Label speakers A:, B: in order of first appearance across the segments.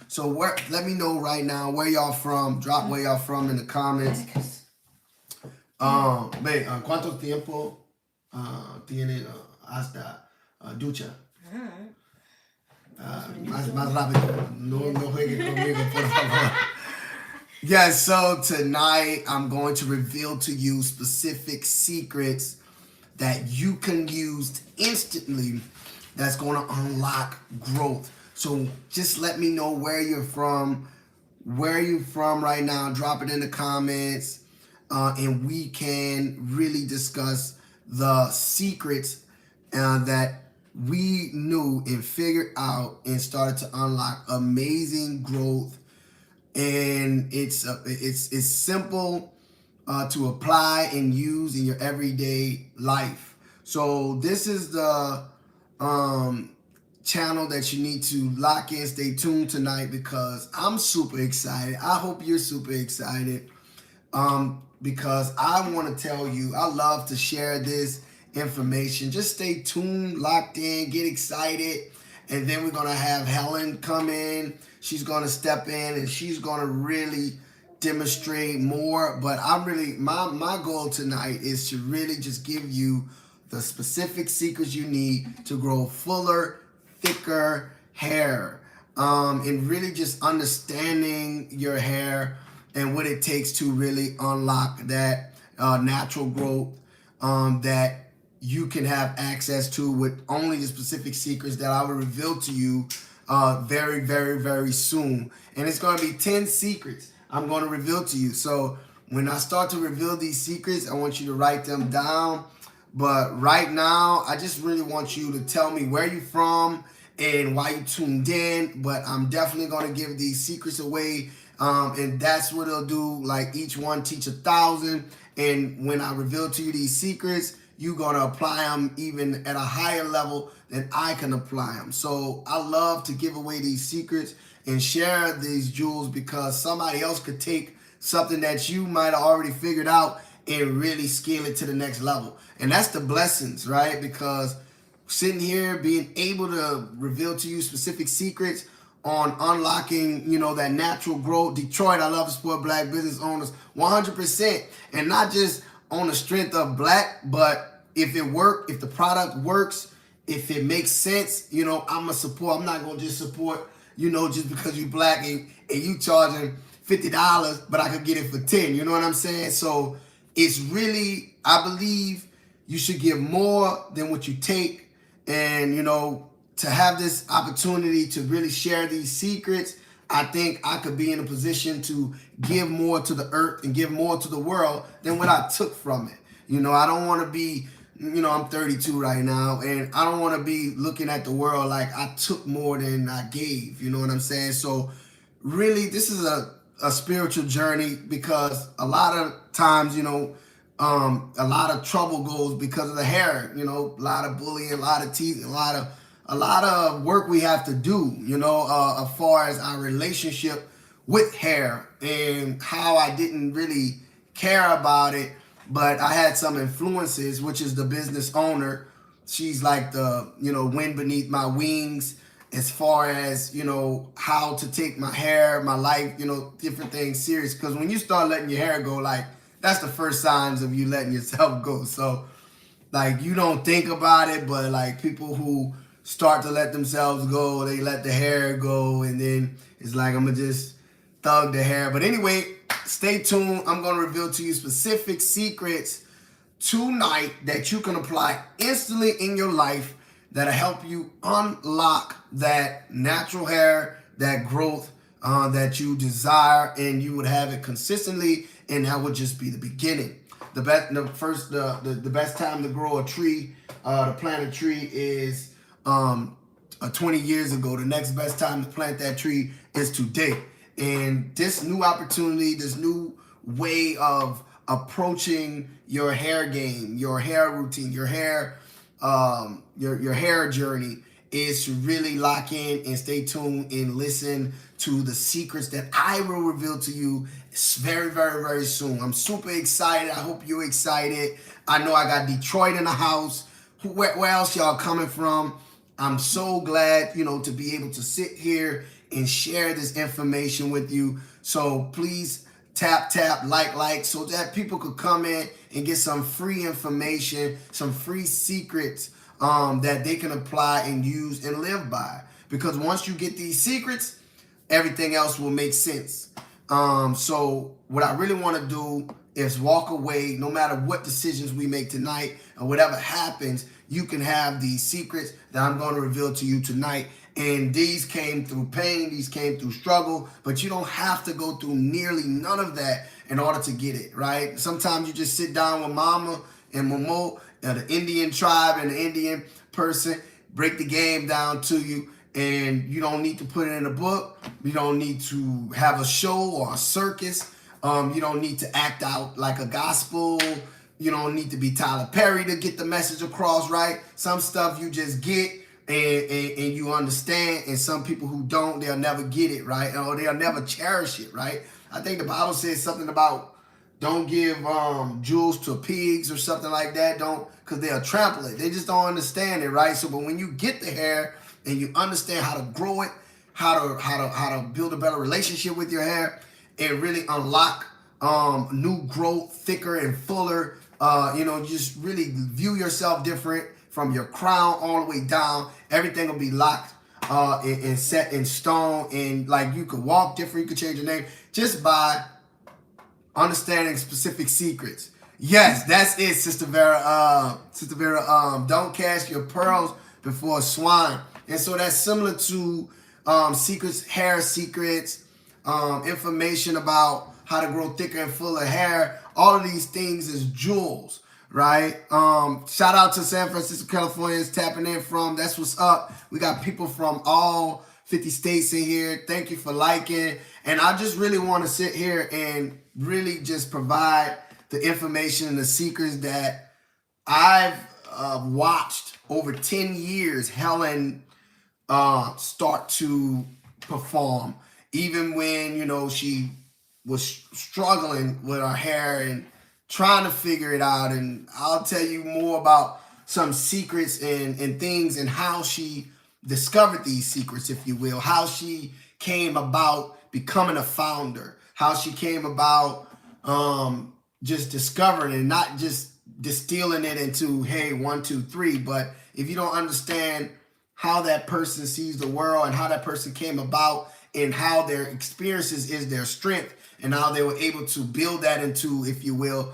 A: So let me know right now where y'all from. Drop where y'all from in the comments. ¿Cuánto tiempo tiene hasta ducha? Más rápido. No juegue conmigo, por favor. Yeah, so tonight I'm going to reveal to you specific secrets that you can use instantly that's going to unlock growth. So just let me know where you're from. Where you're from right now, drop it in the comments, and we can really discuss the secrets that we knew and figured out and started to unlock amazing growth. And it's simple to apply and use in your everyday life. So this is the channel that you need to lock in. Stay tuned tonight because I'm super excited. I hope you're super excited because I want to tell you, I love to share this information. Just stay tuned, locked in, get excited. And then we're going to have Helen come in. She's going to step in and she's going to really demonstrate more. But I'm really, my goal tonight is to really just give you the specific secrets you need to grow fuller, thicker hair, and really just understanding your hair and what it takes to really unlock that natural growth that you can have access to with only the specific secrets that I will reveal to you very, very, very soon. And it's going to be 10 secrets I'm going to reveal to you. So when I start to reveal these secrets, I want you to write them down. But right now, I just really want you to tell me where you're from and why you tuned in. But I'm definitely going to give these secrets away. And that's what it'll do. Like each one teach 1,000. And when I reveal to you these secrets, you're going to apply them even at a higher level than I can apply them. So I love to give away these secrets and share these jewels because somebody else could take something that you might have already figured out and really scale it to the next level. And that's the blessings, right? Because sitting here, being able to reveal to you specific secrets on unlocking, that natural growth. Detroit, I love to support black business owners 100%. And not just on the strength of black, but if it works, if the product works, if it makes sense, I'm a support. I'm not going to just support, just because you black and you charging $50, but I could get it for 10. You know what I'm saying? So it's really, I believe you should give more than what you take. And, to have this opportunity to really share these secrets, I think I could be in a position to give more to the earth and give more to the world than what I took from it. I don't want to be, I'm 32 right now, and I don't want to be looking at the world like I took more than I gave. You know what I'm saying? So really, this is a spiritual journey because a lot of times, a lot of trouble goes because of the hair, a lot of bullying, a lot of teasing, a lot of work we have to do, as far as our relationship with hair and how I didn't really care about it. But I had some influences, which is the business owner. She's like the, wind beneath my wings as far as, how to take my hair, my life, different things serious. Because when you start letting your hair go, like, that's the first signs of you letting yourself go. So, like, you don't think about it, but, like, people who start to let themselves go, they let the hair go, and then it's like, I'm going to just thug the hair. But anyway, stay tuned. I'm going to reveal to you specific secrets tonight that you can apply instantly in your life that'll help you unlock that natural hair, that growth that you desire, and you would have it consistently, and that would just be the beginning. The best time to grow a tree, to plant a tree is 20 years ago. The next best time to plant that tree is today. And this new opportunity, this new way of approaching your hair game, your hair routine, your hair journey is to really lock in and stay tuned and listen to the secrets that I will reveal to you very, very, very soon. I'm super excited. I hope you're excited. I know I got Detroit in the house. Where else y'all coming from? I'm so glad, to be able to sit here and share this information with you. So please tap, like, so that people could come in and get some free information, some free secrets that they can apply and use and live by. Because once you get these secrets, everything else will make sense. So what I really want to do is walk away, no matter what decisions we make tonight or whatever happens, you can have these secrets that I'm going to reveal to you tonight. And these came through pain, these came through struggle, but you don't have to go through nearly none of that in order to get it, right? Sometimes you just sit down with mama and momo, the Indian tribe and the Indian person, break the game down to you. And you don't need to put it in a book. You don't need to have a show or a circus. You don't need to act out like a gospel. You don't need to be Tyler Perry to get the message across, right? Some stuff you just get and you understand. And some people who don't, they'll never get it, right? Or they'll never cherish it, right? I think the Bible says something about don't give jewels to pigs or something like that. Don't, because they'll trample it. They just don't understand it, right? So, but when you get the hair and you understand how to grow it, how to build a better relationship with your hair, and really unlock new growth, thicker and fuller. Just really view yourself different from your crown all the way down. Everything will be locked and set in stone, and like you could walk different. You could change your name just by understanding specific secrets. Yes, that's it, Sister Vera. Sister Vera, don't cast your pearls before swine. And so that's similar to secrets, hair secrets, information about how to grow thicker and fuller hair. All of these things is jewels, right? Shout out to San Francisco, California is tapping in from. That's what's up. We got people from all 50 states in here. Thank you for liking. And I just really want to sit here and really just provide the information and the secrets that I've watched over 10 years Helen start to perform. Even when, she was struggling with her hair and trying to figure it out. And I'll tell you more about some secrets and things and how she discovered these secrets, if you will, how she came about becoming a founder, how she came about just discovering and not just distilling it into, hey, 1, 2, 3. But if you don't understand how that person sees the world and how that person came about and how their experiences is their strength and how they were able to build that into, if you will,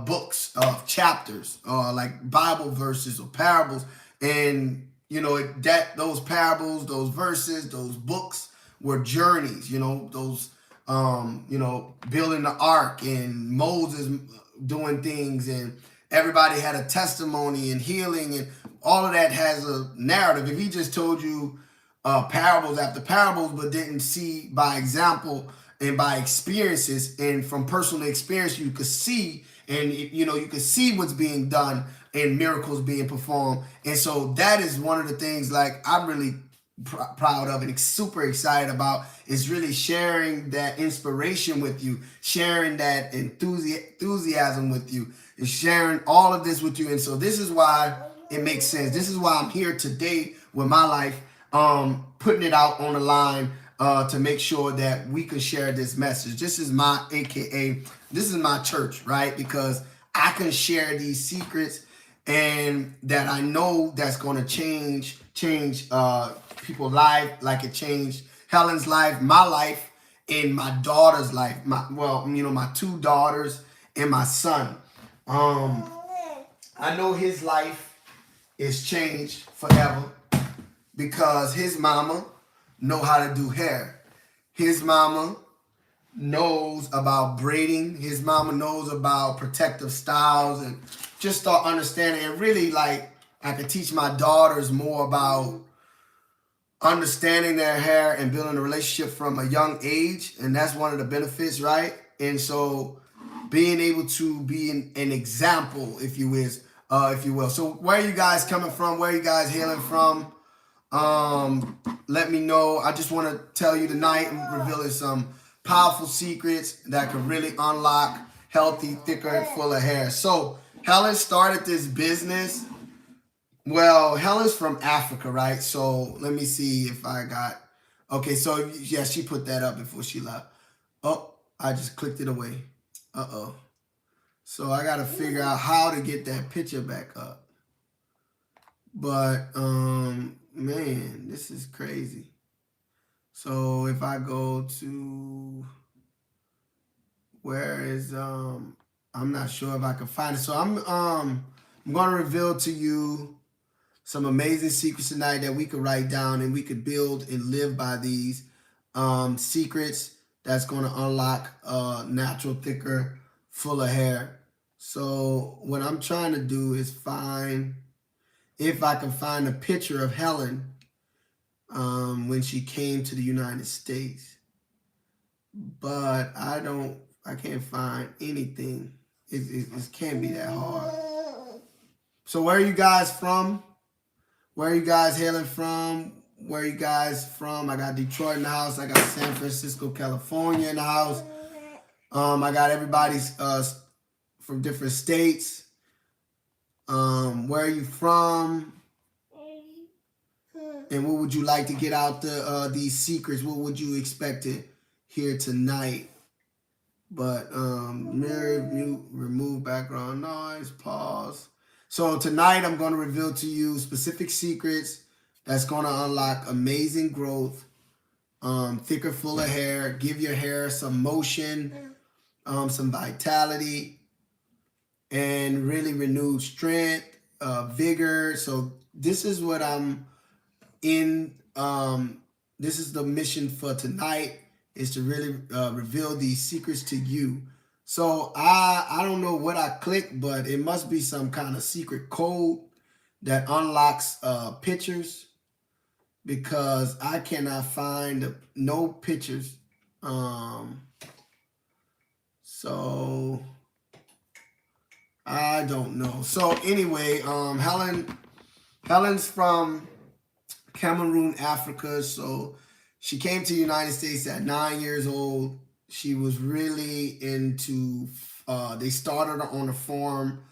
A: books of chapters, like Bible verses or parables. And, those parables, those verses, those books were journeys, those, building the ark and Moses doing things, and everybody had a testimony and healing, and all of that has a narrative. If he just told you parables after parables, but didn't see by example and by experiences, and from personal experience, you could see, and you could see what's being done and miracles being performed. And so that is one of the things like I'm really proud of and super excited about, is really sharing that inspiration with you, sharing that enthusiasm with you, and sharing all of this with you. And so this is why it makes sense. This is why I'm here today with my life, putting it out on the line to make sure that we can share this message. This is my AKA, this is my church, right? Because I can share these secrets and that I know that's going to change people's life, like it changed Helen's life, my life, and my daughter's life. My 2 daughters and my son. I know his life is changed forever because his mama know how to do hair. His mama knows about braiding. His mama knows about protective styles, and just start understanding. And really, like, I could teach my daughters more about understanding their hair and building a relationship from a young age. And that's one of the benefits, right? And so being able to be an example, if you will. So where are you guys coming from? Where are you guys hailing from? Let me know. I just want to tell you tonight, I'm revealing some powerful secrets that could really unlock healthy, thicker, and fuller hair. So Helen started this business. Well, Helen's from Africa, right? So let me see if I got Okay, so yeah, she put that up before she left. Oh, I just clicked it away. Uh-oh. So I gotta figure out how to get that picture back up. But man, this is crazy. So if I go to where is I'm not sure if I can find it. So I'm gonna reveal to you some amazing secrets tonight that we could write down and we could build and live by these secrets that's gonna unlock natural, thicker, fuller hair. So what I'm trying to do is find if I can find a picture of Helen when she came to the United States. But I can't find anything. It can't be that hard. So where are you guys from? Where are you guys hailing from? Where are you guys from? I got Detroit in the house. I got San Francisco, California in the house. I got everybody's from different states. Where are you from? And what would you like to get out these secrets? What would you expect to hear tonight? But mirror, mute, remove background noise, pause. So tonight I'm going to reveal to you specific secrets that's going to unlock amazing growth, thicker, fuller hair, give your hair some motion, some vitality, and really renewed strength, vigor. So this is what I'm in. This is the mission for tonight, is to really reveal these secrets to you. So I don't know what I clicked, but it must be some kind of secret code that unlocks pictures, because I cannot find no pictures. So I don't know. So anyway, Helen's from Cameroon, Africa. So she came to the United States at 9 years old. She was really into. They started on a farm,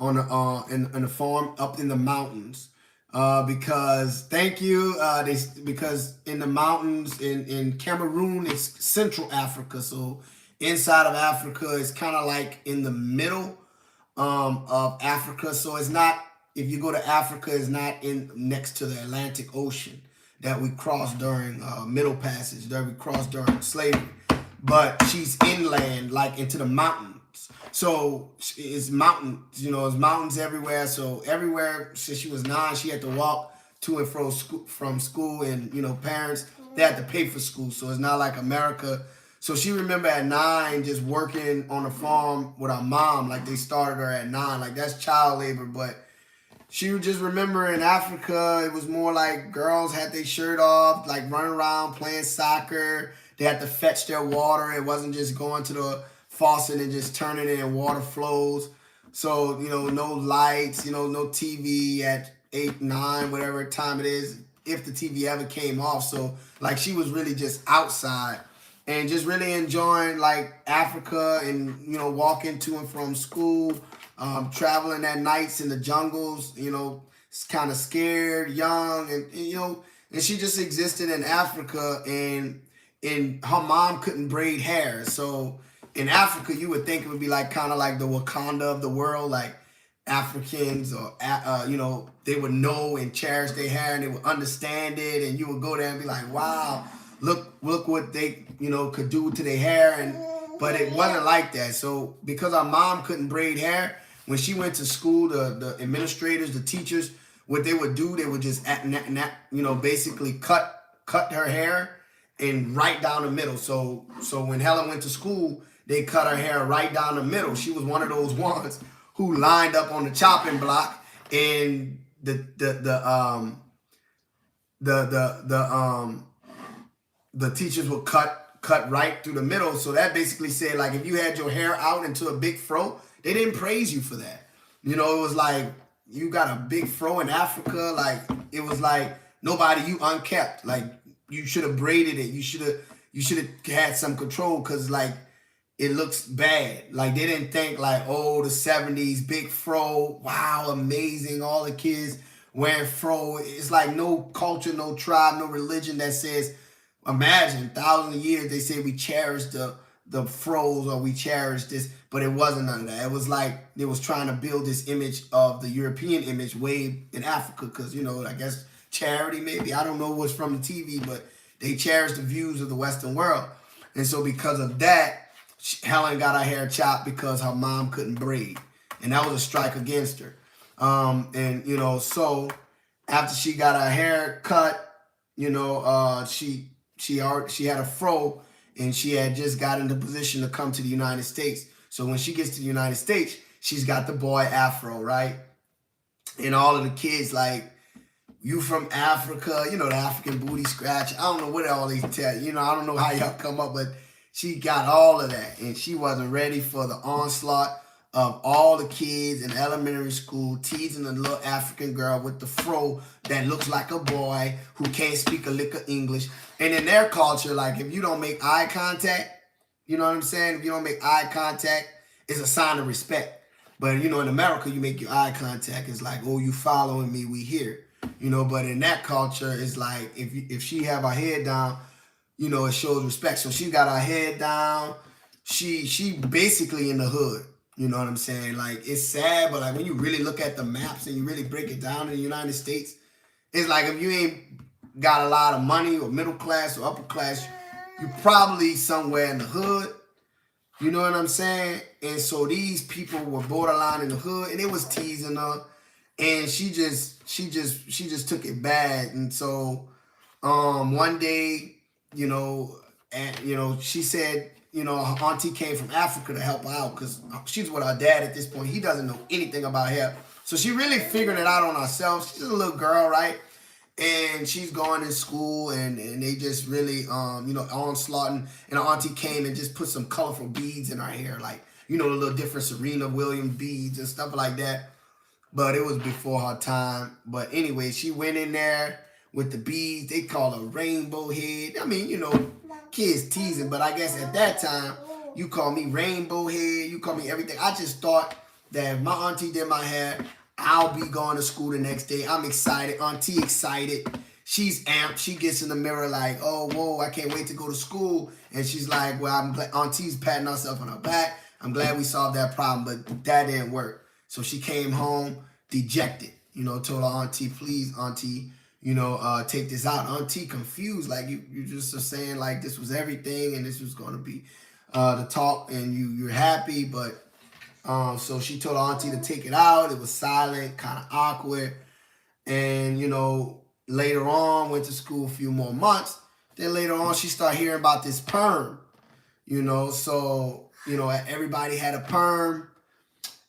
A: in a farm up in the mountains. Because because in the mountains in Cameroon, it's Central Africa. So inside of Africa, it's kind of like in the middle of Africa. So it's not. If you go to Africa, it's not in next to the Atlantic Ocean that we crossed during Middle Passage, that we crossed during slavery. But she's inland, like into the mountains. So it's mountains, it's mountains everywhere. So everywhere since she was 9, she had to walk to and from school, and parents, they had to pay for school. So it's not like America. So she remember at 9 just working on a farm with her mom, like they started her at 9, like that's child labor, but she would just remember in Africa, it was more like girls had their shirt off, like running around playing soccer. They had to fetch their water. It wasn't just going to the faucet and just turning it and water flows. So, no lights, no TV at 8, 9, whatever time it is, if the TV ever came off. So, like, she was really just outside and just really enjoying, like, Africa and, walking to and from school. Traveling at nights in the jungles, kind of scared, young, and and she just existed in Africa, and her mom couldn't braid hair. So in Africa, you would think it would be like kind of like the Wakanda of the world, like Africans or they would know and cherish their hair, and they would understand it, and you would go there and be like, wow, look what they could do to their hair, but it wasn't like that. So because our mom couldn't braid hair, when she went to school, the administrators, the teachers, what they would do, they would just basically cut her hair and right down the middle. So when Helen went to school, they cut her hair right down the middle. She was one of those ones who lined up on the chopping block, and the teachers would cut right through the middle. So that basically said, like, if you had your hair out into a big fro, they didn't praise you for that. It was like, you got a big fro in Africa. Like, it was like, nobody, you unkept. Like, you should have braided it. You should have had some control, because, like, it looks bad. Like, they didn't think, like, oh, the 70s, big fro. Wow, amazing. All the kids wearing fro. It's like no culture, no tribe, no religion that says Imagine thousands of years they say we cherish the froze or we cherish this, but it wasn't none of that. It was like they was trying to build this image of the European image way in Africa, because I guess charity maybe, I don't know what's from the TV, but they cherish the views of the Western world, and so because of that, Helen got her hair chopped because her mom couldn't braid, and that was a strike against her. And so after she got her hair cut, she had a fro, and she had just got into position to come to the United States. So when she gets to the United States, she's got the boy afro, right? And all of the kids like, you from Africa, the African booty scratch. I don't know what all these tell. I don't know how y'all come up, but she got all of that, and she wasn't ready for the onslaught of all the kids in elementary school teasing a little African girl with the fro that looks like a boy who can't speak a lick of English. And in their culture, like, if you don't make eye contact, you know what I'm saying? If you don't make eye contact, it's a sign of respect. But, in America, you make your eye contact. It's like, oh, you following me, we here. But in that culture, it's like, if she have her head down, it shows respect. So she got her head down. She basically in the hood. You know what I'm saying? Like, it's sad, but like when you really look at the maps and you really break it down in the United States, it's like if you ain't got a lot of money or middle class or upper class, you probably somewhere in the hood. You know what I'm saying? And so these people were borderline in the hood, and it was teasing her, and she just took it bad. And so one day, she said, her auntie came from Africa to help her out because she's with her dad at this point. He doesn't know anything about hair. So she really figuring it out on herself. She's a little girl, right? And she's going to school, and they just really, onslaughting. And her auntie came and just put some colorful beads in her hair, like, the little different Serena Williams beads and stuff like that. But it was before her time. But anyway, she went in there with the beads. They call her rainbow head. I mean, kids teasing, but I guess at that time, you call me rainbow head, you call me everything. I just thought that if my auntie did my hair, I'll be going to school the next day. I'm excited. Auntie excited. She's amped. She gets in the mirror like, oh, whoa, I can't wait to go to school. And she's like, well, I'm glad. Auntie's patting herself on her back. I'm glad we solved that problem, but that didn't work. So she came home dejected, told her auntie, please, auntie, take this out. Auntie confused, like you just are saying like this was everything and this was going to be the talk, and you're happy, but so she told her auntie to take it out. It was silent, kind of awkward, and later on went to school a few more months. Then later on she started hearing about this perm, so everybody had a perm.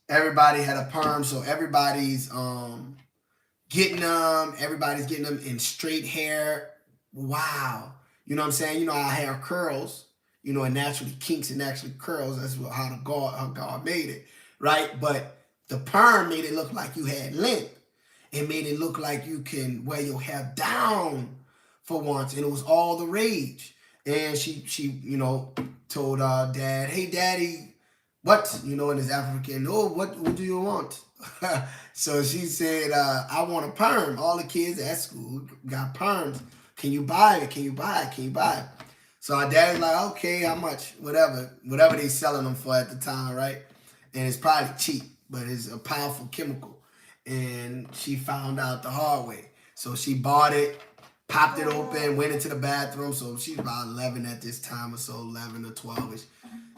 A: Everybody had a perm, so everybody's getting them. Everybody's getting them in straight hair. Wow. You know what I'm saying? Our hair curls, it naturally kinks and naturally curls. That's how God made it, right? But the perm made it look like you had length. It made it look like you can wear your hair down for once, and it was all the rage. And she told dad, hey, daddy, what? In his African, oh, what do you want? So she said, I want a perm. All the kids at school got perms. Can you buy it? Can you buy it? Can you buy it? So our dad's like, okay, how much? Whatever they selling them for at the time, right? And it's probably cheap, but it's a powerful chemical. And she found out the hard way. So she bought it, popped it open, went into the bathroom. So she's about 11 at this time or so, 11 or 12ish.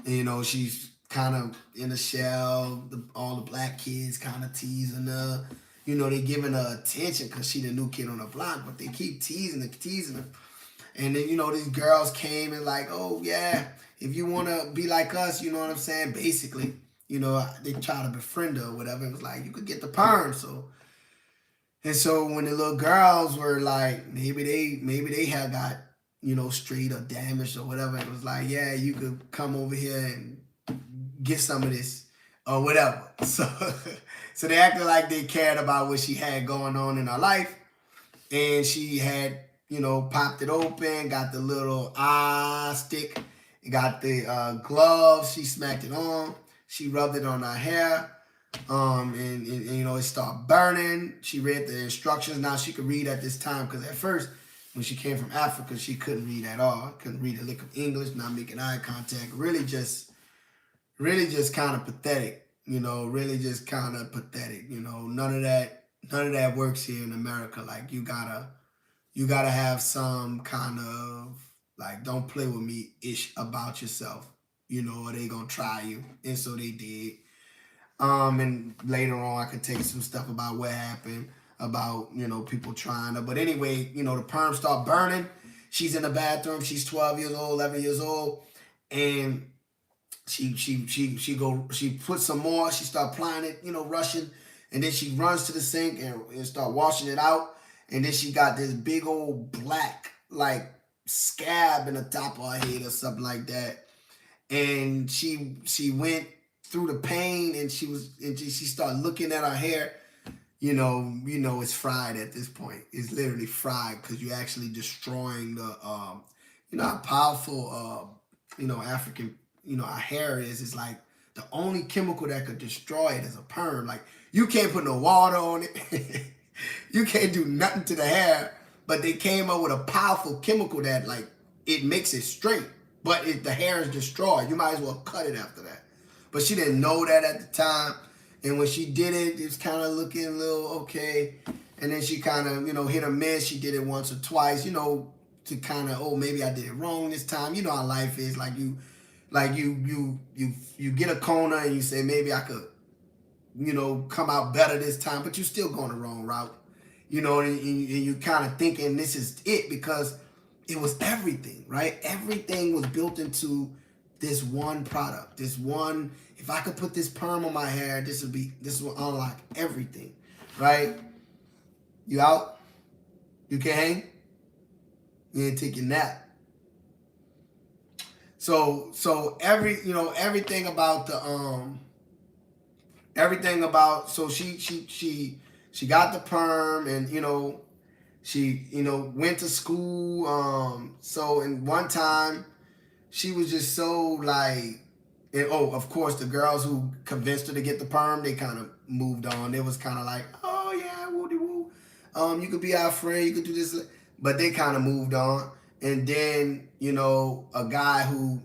A: And, she's kind of in a shell. All the black kids kind of teasing her. They giving her attention because she the new kid on the block, but they keep teasing her. And then, these girls came and like, oh, yeah, if you want to be like us, you know what I'm saying? Basically, they try to befriend her or whatever. It was like, you could get the perm. So when the little girls were like, maybe they had got, straight or damaged or whatever, it was like, yeah, you could come over here and get some of this or whatever. So they acted like they cared about what she had going on in her life. And she had, popped it open, got the little stick, got the gloves. She smacked it on. She rubbed it on her hair. And it started burning. She read the instructions. Now she could read at this time because at first when she came from Africa, she couldn't read at all. Couldn't read a lick of English, not making eye contact. Really just kind of pathetic. Really just kind of pathetic. None of that works here in America. Like you gotta have some kind of like don't play with me ish about yourself. Or they gonna try you, and so they did. And later on, I could take some stuff about what happened, about people trying to. But anyway, the perm start burning. She's in the bathroom. She's 12 years old, 11 years old, and she puts some more. She start applying it, rushing, and then she runs to the sink and start washing it out. And then she got this big old black like scab in the top of her head or something like that. And she went through the pain, and she started looking at her hair. It's fried at this point. It's literally fried because you're actually destroying the how powerful African our hair is. It's like the only chemical that could destroy it is a perm. Like you can't put no water on it. You can't do nothing to the hair. But they came up with a powerful chemical that like it makes it straight. But if the hair is destroyed, you might as well cut it after that. But she didn't know that at the time. And when she did it, it was kind of looking a little okay. And then she kind of, hit or miss. She did it once or twice, to kind of, maybe I did it wrong this time. You know how life is. You get a corner and you say, maybe I could, come out better this time. But you're still going the wrong route. And you kind of thinking this is it because it was everything, right? Everything was built into this one product, this one. If I could put this perm on my hair, this will unlock everything, right? You out? You can hang? You ain't take your nap. So everything about so she got the perm, and she went to school. So in one time she was just so like, and of course the girls who convinced her to get the perm, they kind of moved on. It was kind of like, oh yeah, woody woo, you could be our friend, you could do this, but they kind of moved on. And then a guy who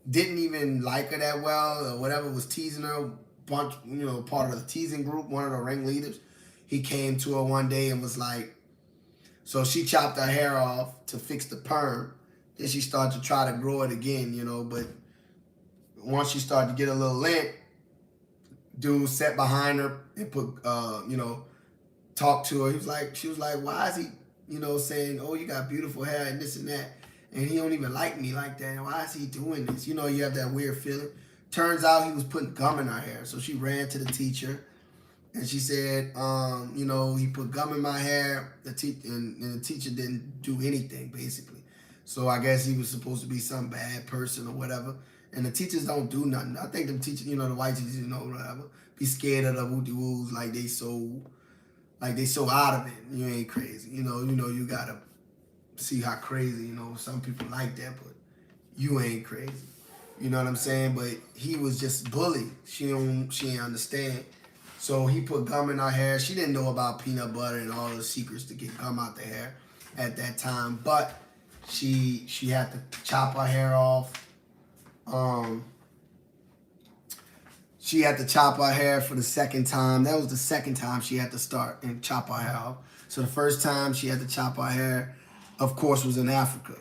A: didn't even like her that well or whatever was teasing her, part of the teasing group, one of the ringleaders. He came to her one day and was like, so she chopped her hair off to fix the perm. Then she started to try to grow it again, but once she started to get a little length, dude sat behind her and put, talked to her. She was like, why is he, saying, oh, you got beautiful hair and this and that. And he don't even like me like that. Why is he doing this? You have that weird feeling. Turns out he was putting gum in her hair. So she ran to the teacher. And she said, he put gum in my hair. And the teacher didn't do anything, basically. So I guess he was supposed to be some bad person or whatever. And the teachers don't do nothing. I think them teachers, the white teachers, whatever, be scared of the wooty-woos like they so out of it. You ain't crazy. You gotta see how crazy, some people like that, but you ain't crazy. You know what I'm saying? But he was just bullied. She ain't understand. So he put gum in her hair. She didn't know about peanut butter and all the secrets to get gum out the hair at that time. But she had to chop her hair off. She had to chop her hair for the second time. That was the second time she had to start and chop her hair off. So the first time she had to chop her hair, of course, was in Africa.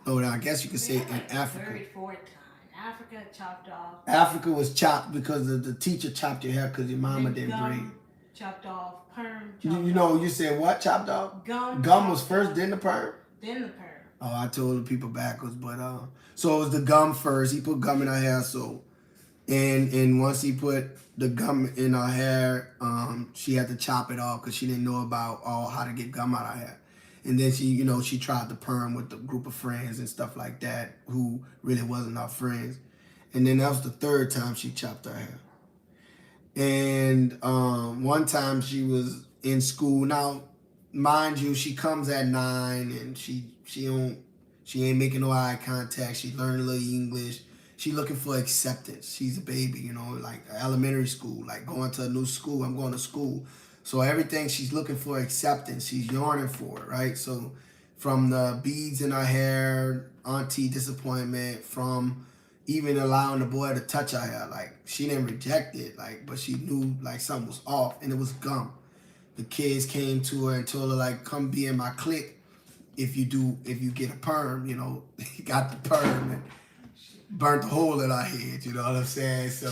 A: Oh, I guess you could say in Africa.
B: Very fourth time. Africa chopped off.
A: Africa was chopped because the teacher chopped your hair because your mama didn't breed.
B: Chopped off. Perm.
A: You said what? Chopped off? Gum was first, then the perm?
B: Then the perm.
A: Oh, I told the people backwards, but so it was the gum first. He put gum in her hair, so and once he put the gum in her hair, she had to chop it off because she didn't know about how to get gum out of her hair. And then she tried the perm with a group of friends and stuff like that who really wasn't our friends. And then that was the third time she chopped her hair. And one time she was in school. Now, mind you, she comes at 9 and she ain't making no eye contact. She learned a little English. She looking for acceptance. She's a baby, like elementary school, like going to a new school. I'm going to school. So everything she's looking for acceptance. She's yearning for it, right? So from the beads in her hair, auntie disappointment, from even allowing the boy to touch her hair. Like, she didn't reject it, like, but she knew like something was off, and it was gum. The kids came to her and told her like, come be in my clique if you get a perm, he got the perm and burnt the hole in our head, you know what I'm saying? So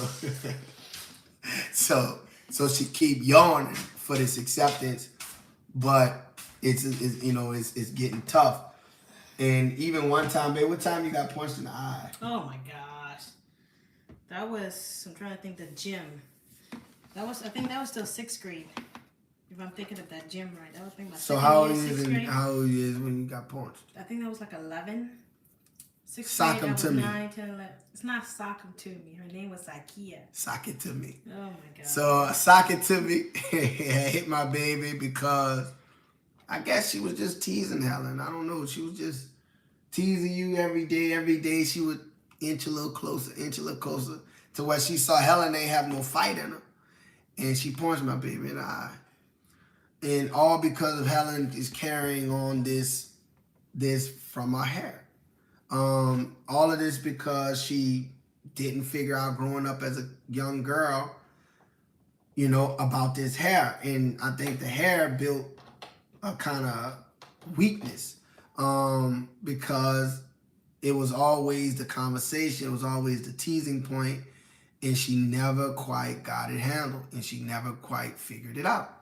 A: so she keep yawning for this acceptance, but it's getting tough. And even one time, babe, what time you got punched in the eye?
B: Oh my gosh. That was, I'm trying to think, the gym. I think that was still 6th grade. If I'm thinking of that gym right. That was thinking about
A: So how old is when you got punched?
B: I think that was like 11. 6th
A: Sock
B: grade,
A: him to me.
B: 9, 10, 11. It's not sock him to me. Her name was Sakia.
A: Sock it to me.
B: Oh my God.
A: So sock it to me. Hit my baby because I guess she was just teasing Helen. I don't know. She was just teasing you every day. Every day she would inch a little closer to where she saw Helen ain't have no fight in her. And she punched my baby in the eye. And all because of Helen is carrying on this from her hair. All of this because she didn't figure out growing up as a young girl, about this hair. And I think the hair built a kind of weakness, because it was always the conversation, it was always the teasing point, and she never quite got it handled, and she never quite figured it out.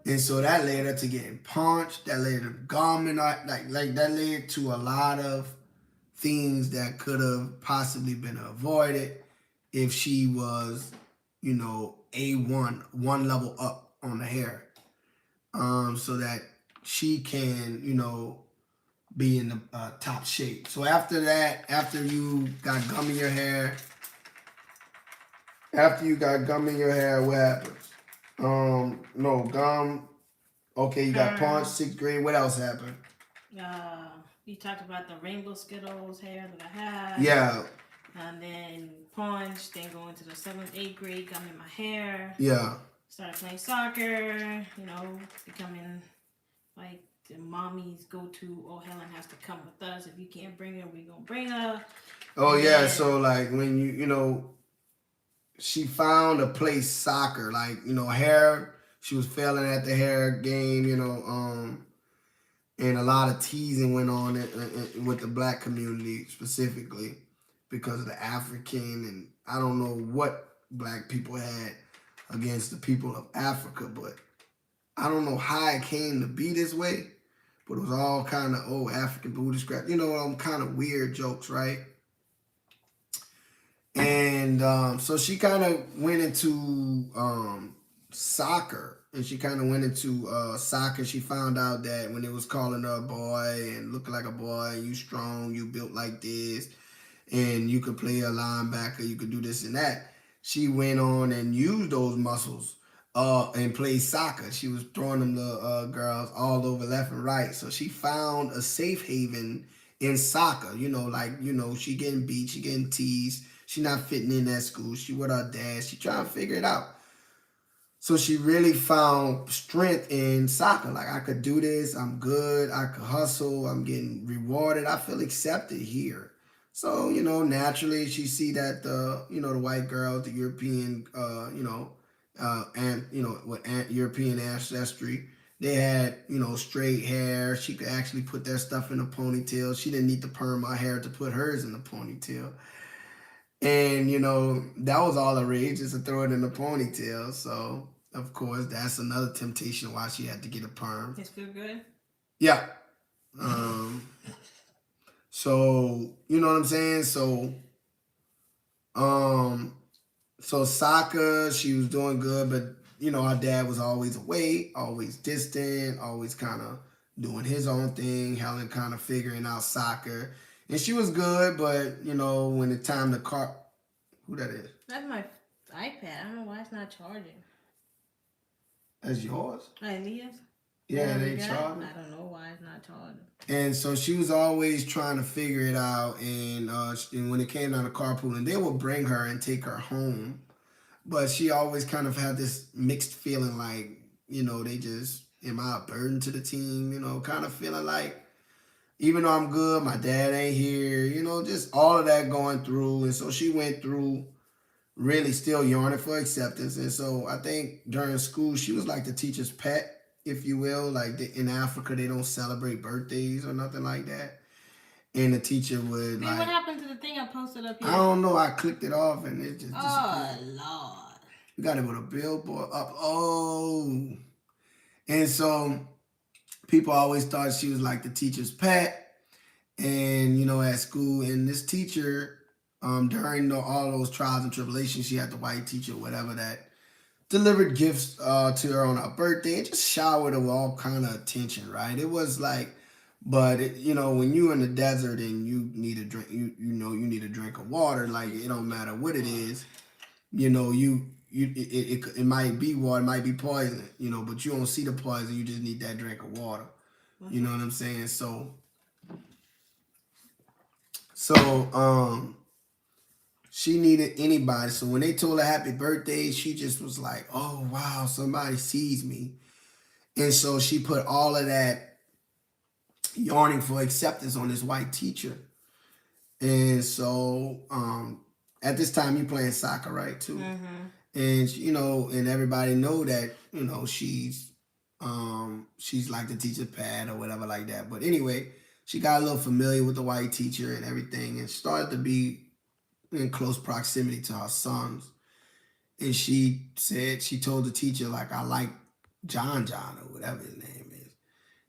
A: And so that led her to getting punched, that led to gum, and like that led to a lot of things that could have possibly been avoided if she was, A1, one level up on the hair. So that she can, be in the top shape. So after that, after you got gum in your hair, what happens? No, gum. Okay, you got punched, 6th grade. What else happened?
B: You talked about the rainbow Skittles hair that I had.
A: Yeah.
B: And then punched, then going to the 7th, 8th grade, gum in my hair.
A: Yeah.
B: Started playing soccer, becoming like the mommy's go-to. Oh, Helen has to come with us. If you can't bring her, we gonna bring her.
A: Oh, yeah. So like when she found a place soccer, like, hair, she was failing at the hair game, and a lot of teasing went on with the black community specifically because of the African, and I don't know what black people had against the people of Africa, but I don't know how it came to be this way, but it was all kind of African booty scratch, kind of weird jokes, right? And so she kind of went into soccer, and she kind of went into soccer. She found out that when it was calling her a boy and looking like a boy, you strong, you built like this, and you could play a linebacker, you could do this and that. She went on and used those muscles and played soccer. She was throwing them to girls all over left and right. So she found a safe haven in soccer. She getting beat, she getting teased. She not fitting in that school. She with her dad. She trying to figure it out. So she really found strength in soccer. Like, I could do this. I'm good. I could hustle. I'm getting rewarded. I feel accepted here. So, naturally she see that the white girls, the European, with European ancestry, they had, straight hair. She could actually put their stuff in a ponytail. She didn't need to perm her hair to put hers in the ponytail. And, that was all the rage, just to throw it in a ponytail. So, of course, that's another temptation why she had to get a perm.
B: It's feel good?
A: Yeah. So, you know what I'm saying? So, so soccer, she was doing good, but, her dad was always away, always distant, always kind of doing his own thing. Helen kind of figuring out soccer. And she was good, but, when the time to who that is?
B: That's my iPad. I don't know why it's not charging.
A: That's yours?
B: Elias?
A: Yeah, it ain't charging.
B: I don't know why it's not charging.
A: And so she was always trying to figure it out. And when it came down to carpooling, they would bring her and take her home. But she always kind of had this mixed feeling like, they just, am I a burden to the team? Kind of feeling like Even though I'm good, my dad ain't here. You know, just all of that going through. And so she went through really still yearning for acceptance. And so I think during school, she was like the teacher's pet, if you will. Like in Africa, they don't celebrate birthdays or nothing like that. And the teacher would
B: Hey, what
A: like,
B: happened to the thing I posted up
A: I
B: here?
A: don't know, I clicked it off and it just
B: Oh,
A: disappeared.
B: Lord.
A: We got to go to Billboard up. Oh. And so people always thought she was like the teacher's pet. And, you know, at school, and this teacher, during all those trials and tribulations, she had the white teacher, whatever, that delivered gifts to her on her birthday and just showered her with all kind of attention, right? It was like, but you know, when you in the desert and you need a drink, you know you need a drink of water. Like it don't matter what it is, you know it might be water, it might be poison, you know, but you don't see the poison. You just need that drink of water. You know what I'm saying? So she needed anybody. So when they told her happy birthday, she just was like, oh, wow, somebody sees me. And so she put all of that yearning for acceptance on this white teacher. And so at this time, you playing soccer, right, too?
B: Mm-hmm.
A: And, you know, and everybody know that, you know, she's like the teacher pad or whatever like that. But anyway, she got a little familiar with the white teacher and everything and started to be in close proximity to her sons. And she told the teacher, like, I like John or whatever his name is.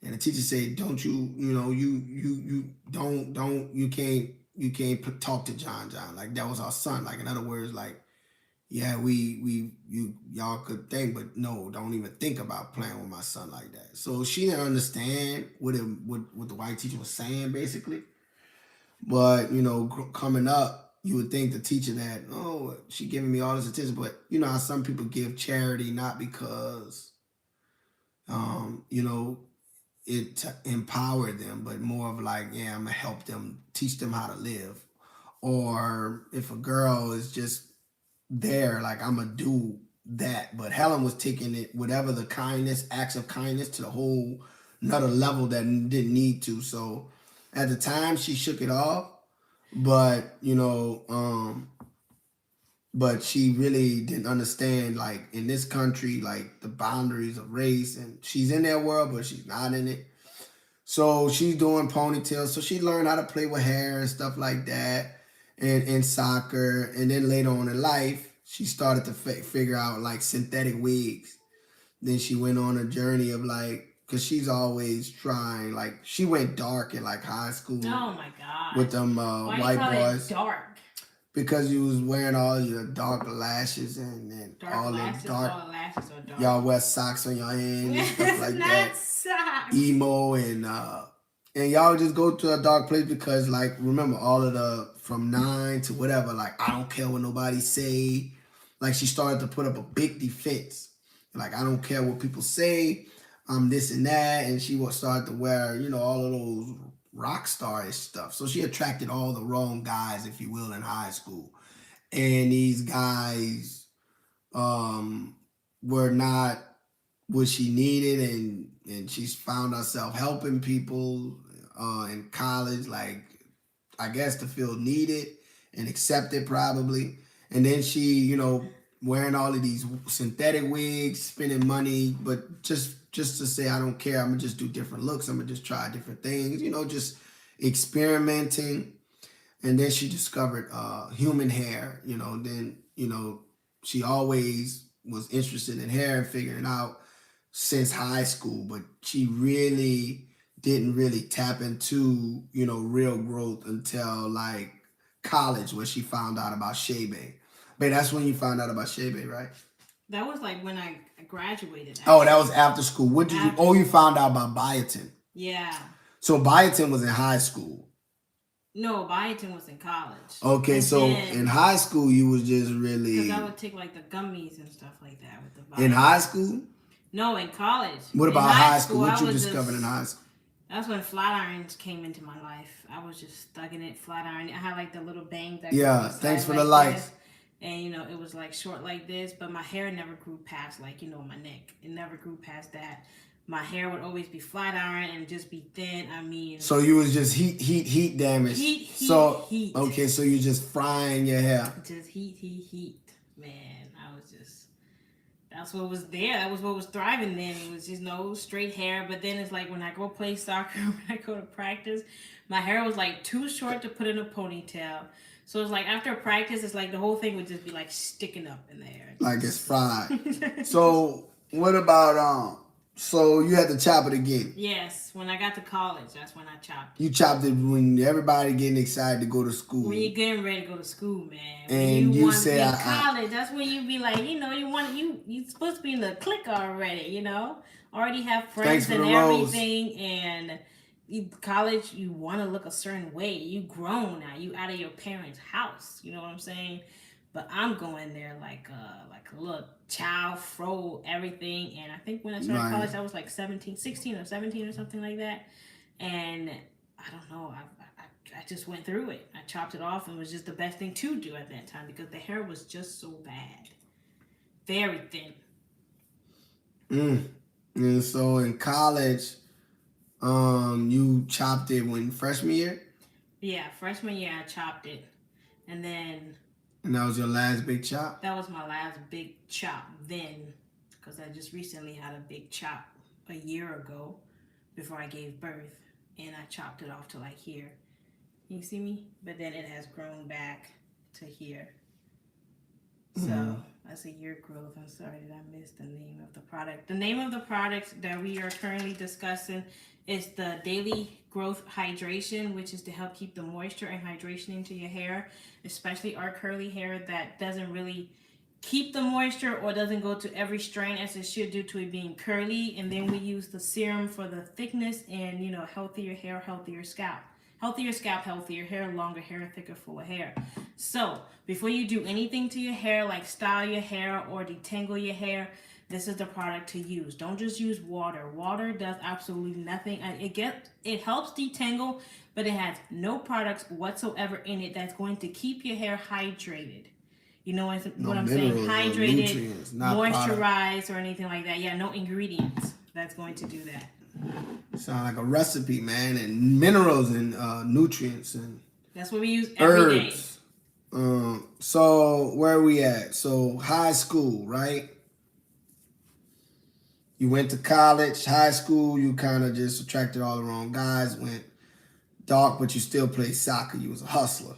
A: And the teacher said, don't you, you know, you don't, you can't talk to John. Like, that was our son. Like, in other words, like, yeah, y'all could think, but no, don't even think about playing with my son like that. So she didn't understand what the white teacher was saying, basically. But, you know, coming up, you would think the teacher that, oh, she giving me all this attention. But you know how some people give charity not because, you know, it empowered them, but more of like, yeah, I'm going to help them, teach them how to live. Or if a girl is just there, like, I'm going to do that. But Helen was taking it, whatever the kindness, acts of kindness, to the whole another level that didn't need to. So at the time, she shook it off. But, you know, but she really didn't understand, like, in this country, like, the boundaries of race. And she's in that world, but she's not in it. So she's doing ponytails. So she learned how to play with hair and stuff like that, and soccer. And then later on in life, she started to figure out, like, synthetic wigs. Then she went on a journey of, like, because she's always trying, like, she went dark in, like, high school.
B: Oh, my God.
A: With them
B: Why
A: white
B: you call
A: boys.
B: it dark?
A: Because you was wearing all your dark lashes and
B: dark
A: all
B: lashes,
A: the dark.
B: all the lashes are dark.
A: Y'all wear socks on your hands and stuff like that.
B: Socks.
A: Emo and y'all just go to a dark place because, like, remember all of the from 9 to whatever. Like, I don't care what nobody say. Like, she started to put up a big defense. Like, I don't care what people say. This and that, and she would start to wear, you know, all of those rock starish stuff. So she attracted all the wrong guys, if you will, in high school. And these guys were not what she needed, and she's found herself helping people in college, like, I guess to feel needed and accepted probably. And then she, you know, wearing all of these synthetic wigs, spending money, but just to say, I don't care. I'm going to just do different looks. I'm going to just try different things, you know, just experimenting. And then she discovered human hair, you know. Then, you know, she always was interested in hair and figuring out since high school, but she really didn't really tap into, you know, real growth until, like, college, where she found out about Shea Bay. But that's when you found out about Shea Bay, right?
B: That was like when I graduated.
A: Actually. Oh, that was after school. What did you? Oh, you found out about biotin.
B: Yeah.
A: So biotin was in high school.
B: No, biotin was in college.
A: Okay, and so in high school you was just really.
B: Because I would take like the gummies and stuff like that with the biotin.
A: In high school?
B: No, in college.
A: What about high school? What you discovered in high school?
B: That's when flat irons came into my life. I was just thugging it, flat iron. I had like the little bang that.
A: Yeah, thanks for
B: like
A: the lights.
B: And, you know, it was like short like this, but my hair never grew past, like, you know, my neck. It never grew past that. My hair would always be flat iron and just be thin. I mean,
A: So you was just heat damage.
B: Heat.
A: Okay, so you're just frying your hair.
B: Just heat. Man, I was just. That's what was there. That was what was thriving then. It was just no straight hair. But then it's like when I go play soccer, when I go to practice, my hair was like too short to put in a ponytail. So it's like after practice, it's like the whole thing would just be like sticking up in the hair.
A: Like it's fried. So what about so you had to chop it again?
B: Yes, when I got to college, that's when I chopped it.
A: You chopped it when everybody getting excited to go to school.
B: When you're getting ready to go to school, man.
A: And
B: when
A: you
B: want
A: say
B: to be in college, that's when you be like, you supposed to be in the clique already, already have friends and everything, and college, you want to look a certain way. You grown now. You out of your parents' house. You know what I'm saying? But I'm going there like a little child, fro, everything. And I think when I started college, I was like 16 or 17 or something like that. And I don't know. I just went through it. I chopped it off, and it was just the best thing to do at that time because the hair was just so bad. Very thin.
A: And so in college, you chopped it when freshman year?
B: Yeah, freshman year I chopped it. And then...
A: And that was your last big chop?
B: That was my last big chop then, because I just recently had a big chop a year ago before I gave birth, and I chopped it off to like here. You see me? But then it has grown back to here. So that's a year growth. I'm sorry that I missed the name of the product. The name of the product that we are currently discussing is the Daily Growth Hydration, which is to help keep the moisture and hydration into your hair, especially our curly hair that doesn't really keep the moisture or doesn't go to every strand as it should due to it being curly. And then we use the serum for the thickness and, healthier hair, healthier scalp. Healthier scalp, healthier hair, longer hair, thicker, fuller hair. So, before you do anything to your hair, like style your hair or detangle your hair, this is the product to use. Don't just use water. Water does absolutely nothing. It helps detangle, but it has no products whatsoever in it that's going to keep your hair hydrated. You know what I'm saying? Hydrated, moisturized, or anything like that. Yeah, no ingredients that's going to do that.
A: Sound like a recipe, man, and minerals and nutrients and
B: that's what we use every
A: herbs. Day. So where are we at? So high school, right? You went to college, high school. You kind of just attracted all the wrong guys. Went dark, but you still played soccer. You was a hustler.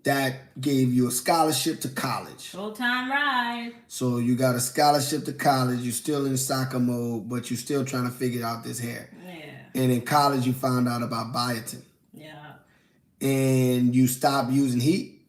A: That gave you a scholarship to college.
B: Full-time ride.
A: So you got a scholarship to college. You're still in soccer mode, but you're still trying to figure out this hair.
B: Yeah.
A: And in college, you found out about biotin.
B: Yeah.
A: And you stopped using heat?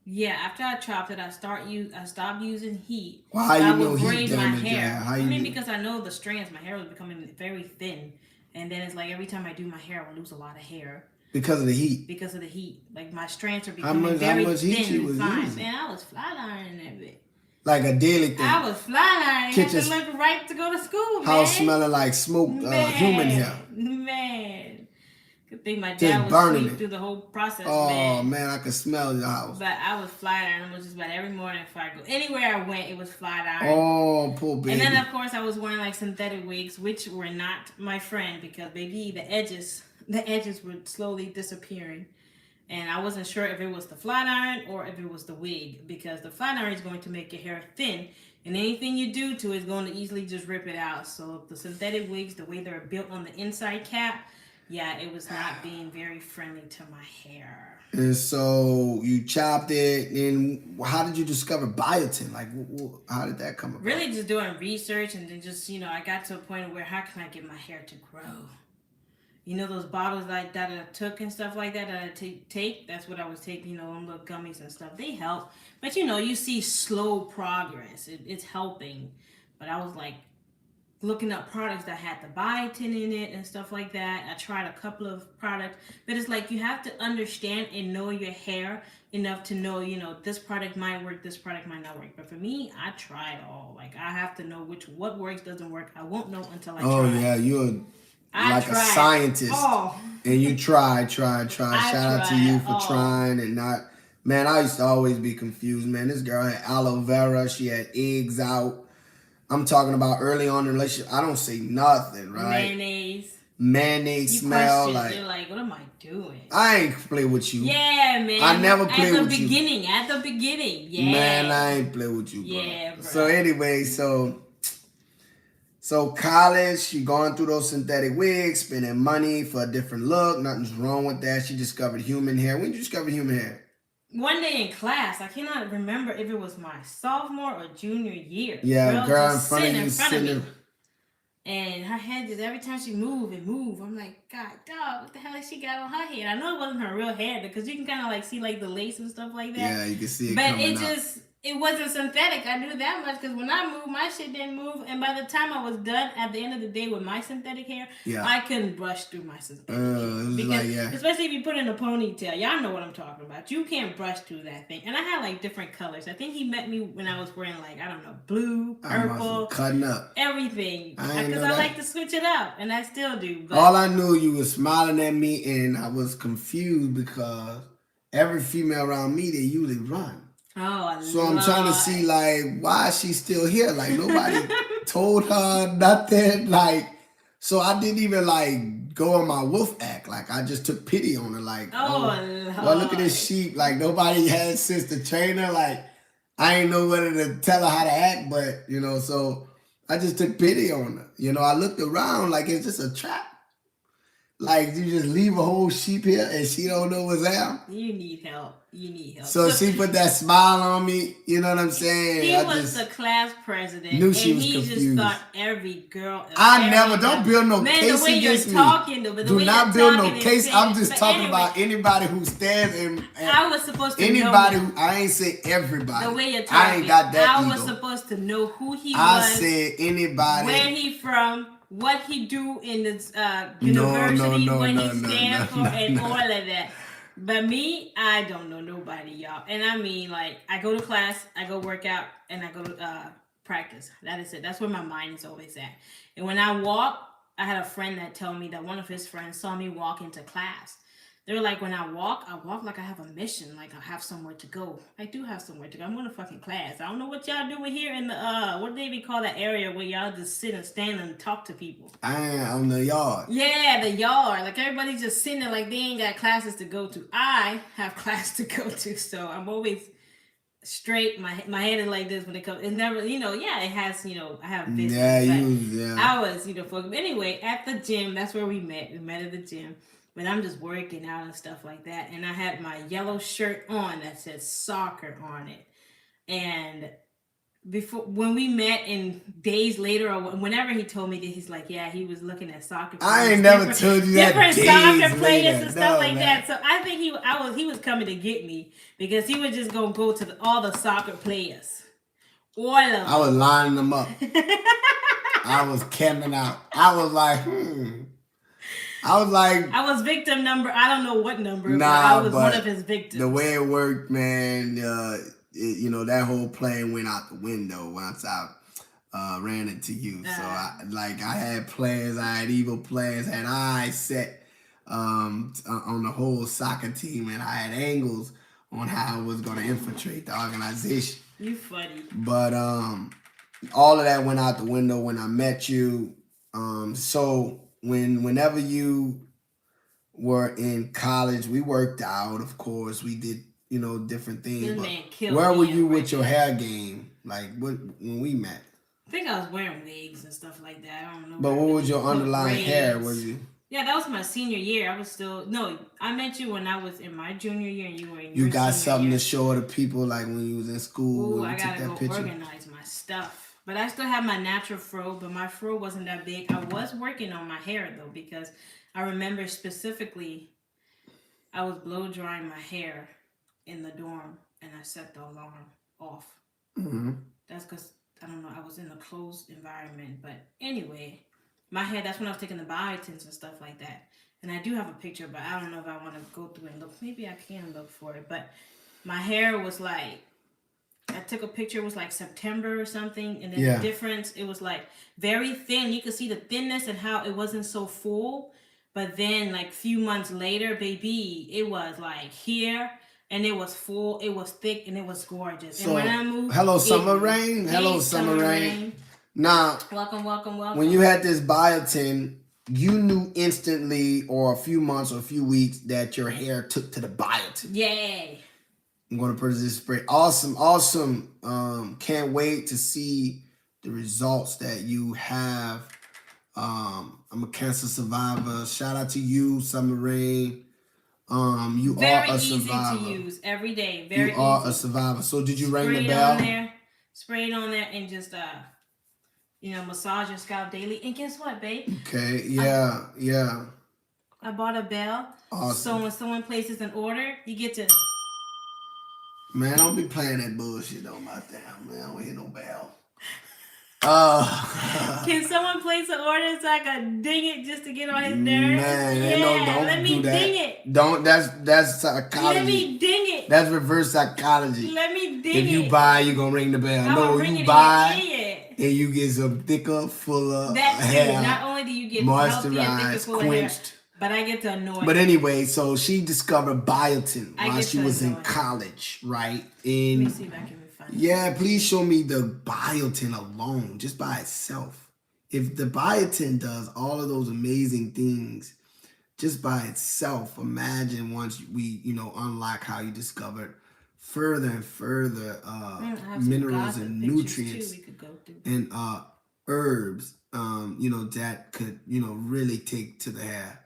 B: Yeah, after I chopped it, I stopped using heat.
A: Why you know heat damage?
B: I mean, because I know the strands. My hair was becoming very thin. And then it's like every time I do my hair, I lose a lot of hair.
A: Because of the heat.
B: Because of the heat. Like my strands are becoming very thin and fine.
A: Using?
B: Man, I was flat ironing that bit.
A: Like a daily thing.
B: I was flat ironing. I had to look right to go to school, man.
A: House smelling like smoked human hair.
B: Man. Good thing my dad was asleep through the whole process,
A: man, I could smell your house.
B: But I was flat ironing just about every morning if I go. Anywhere I went, it was flat iron.
A: Oh, poor baby.
B: And then, of course, I was wearing like synthetic wigs, which were not my friend because, baby, the edges were slowly disappearing. And I wasn't sure if it was the flat iron or if it was the wig, because the flat iron is going to make your hair thin, and anything you do to it is going to easily just rip it out. So the synthetic wigs, the way they're built on the inside cap, yeah, it was not being very friendly to my hair.
A: And so you chopped it, and how did you discover biotin? Like, how did that come about?
B: Really just doing research, and then just, I got to a point where how can I get my hair to grow? Those bottles that I took and stuff like that I take, that's what I was taking, them little gummies and stuff. They help. But, you see slow progress. It's helping. But I was like looking up products that had the biotin in it and stuff like that. I tried a couple of products. But it's like you have to understand and know your hair enough to know, this product might work, this product might not work. But for me, I try it all. Like, I have to know what works, doesn't work. I won't know until I try.
A: Oh, yeah, you're like a scientist. And you try. Shout out to you for trying and not. Man, I used to always be confused, man. This girl had aloe vera. She had eggs out. I'm talking about early on in the relationship. I don't say nothing, right? Mayonnaise
B: You
A: smell
B: question,
A: like.
B: you're like, what am I doing?
A: I ain't play with you.
B: Yeah, man.
A: I never play with you.
B: At the beginning, yeah.
A: Man, I ain't play with you, bro.
B: Yeah, bro.
A: So anyway, so college, she going through those synthetic wigs, spending money for a different look. Nothing's wrong with that. She discovered human hair. When did you discover human hair?
B: One day in class, I cannot remember if it was my sophomore or junior year.
A: Yeah, girl in front of you,
B: sitting. And her head just, every time she moved, I'm like, God, dog, what the hell has she got on her head? I know it wasn't her real hair because you can kind of like see like the lace and stuff like that.
A: Yeah, you can see it
B: but
A: coming up.
B: It wasn't synthetic. I knew that much because when I moved, my shit didn't move. And by the time I was done, at the end of the day with my synthetic hair, I couldn't brush through my synthetic hair. Because, especially if you put in a ponytail. Y'all know what I'm talking about. You can't brush through that thing. And I had like different colors. I think he met me when I was wearing like, I don't know, blue, purple.
A: Cutting up.
B: Everything. Because I like to switch it up. And I still do. But
A: all I knew, you was smiling at me and I was confused because every female around me, they usually run. So I'm trying to see, like, why is she still here? Like, nobody told her nothing. Like, so I didn't even, like, go on my wolf act. Like, I just took pity on her. Like, well, look at this sheep. Like, nobody had sense to train her. Like, I ain't know whether to tell her how to act. But, you know, so I just took pity on her. You know, I looked around like it's just a trap. Like, you just leave a whole sheep here and she don't know what's there.
B: You need help.
A: So she put that smile on me. You know what I'm saying?
B: He was the class president.
A: Knew she was confused.
B: Just thought every girl.
A: Don't build no case against me. Do not build no case. I'm just talking about anybody who stands and
B: I was supposed to
A: anybody
B: know.
A: I ain't say everybody.
B: The way you're talking.
A: I ain't got that
B: I
A: ego.
B: was supposed to know who he was.
A: I said anybody.
B: Where he from. What he do in the university, what he stand for, and all of that. But me, I don't know nobody, y'all. And I mean, like, I go to class, I go work out, and I go to practice. That is it. That's where my mind is always at. And when I walk, I had a friend that told me that one of his friends saw me walk into class. They were like, when I walk like I have a mission, like I have somewhere to go. I do have somewhere to go. I'm going to fucking class. I don't know what y'all doing here in the, what do they even call that area where y'all just sit and stand and talk to people?
A: On the yard.
B: Yeah, the yard. Like everybody's just sitting there like they ain't got classes to go to. I have class to go to, so I'm always straight. My head is like this when it comes. It's never, it has, I have business. I was, focused. Anyway, at the gym, that's where we met. We met at the gym. But I'm just working out and stuff like that. And I had my yellow shirt on that said soccer on it. And when we met and days later or whenever he told me that, he's like, yeah, he was looking at soccer players.
A: I ain't never told you that.
B: Different soccer players and stuff like that. So I think he was coming to get me because he was just going to go to all the soccer players. All of them.
A: I was lining them up. I was camping out. I was like, I was
B: victim number, I don't know what number, but I was one of his victims.
A: The way it worked, man, that whole plan went out the window once I ran into you. So I had plans, I had evil plans, had eyes set on the whole soccer team, and I had angles on how I was going to infiltrate the organization.
B: You funny.
A: But all of that went out the window when I met you. So whenever you were in college, we worked out, of course. We did, different things. But where were you with your hair game? Like, when we met?
B: I think I was wearing wigs and stuff like that. I don't know.
A: But what was your underlying hair? Was you?
B: Yeah, that was my senior year. I met you when I was in my junior year and you were in
A: your You got something to show the people, like when you was in school.
B: Ooh, I gotta go organize my stuff. But I still have my natural fro, but my fro wasn't that big. I was working on my hair, though, because I remember specifically I was blow drying my hair in the dorm, and I set the alarm off. Mm-hmm. That's because, I don't know, I was in a closed environment. But anyway, my hair, that's when I was taking the biotin and stuff like that. And I do have a picture, but I don't know if I want to go through and look. Maybe I can look for it. But my hair was like, I took a picture, it was like September or something, and then the difference, it was like very thin. You could see the thinness and how it wasn't so full. But then like a few months later, baby, it was like here, and it was full, it was thick, and it was gorgeous. So, and when I moved...
A: Hello, Summer Rain. Hello, Summer Rain. Now,
B: Welcome.
A: when you had this biotin, you knew instantly, or a few months or a few weeks, that your hair took to the biotin.
B: Yay.
A: I'm going to purchase this spray. Awesome. Can't wait to see the results that you have. I'm a cancer survivor. Shout out to you, Summer Rain. You
B: Very
A: are a
B: easy
A: survivor.
B: to use every day. Very
A: You are
B: easy.
A: a survivor. So did you ring
B: Spray
A: the
B: it
A: bell?
B: on there. Spray it on there and just massage your scalp daily. And guess what, babe?
A: Okay. Yeah.
B: I bought a bell.
A: Awesome.
B: So when someone places an order, you get to.
A: Man, don't be playing that bullshit on my damn, man. I don't hear no bell.
B: Can someone place an order so I can ding it just to get on his nerves?
A: Man, don't
B: let me
A: do that.
B: ding it.
A: Don't. That's psychology.
B: Let me ding it.
A: That's reverse psychology.
B: Let me ding it.
A: If you buy, you gonna ring the bell. No, you buy and you get some thicker, fuller hair.
B: Not only do you get
A: moisturized, quenched.
B: Hair, but I get to annoy.
A: But anyway, so she discovered biotin while she was in college, right?
B: Let me see if I can find it.
A: Yeah, please show me the biotin alone, just by itself. If the biotin does all of those amazing things just by itself, imagine once we, unlock how you discovered further and further minerals and nutrients and herbs, that could, really take to the hair.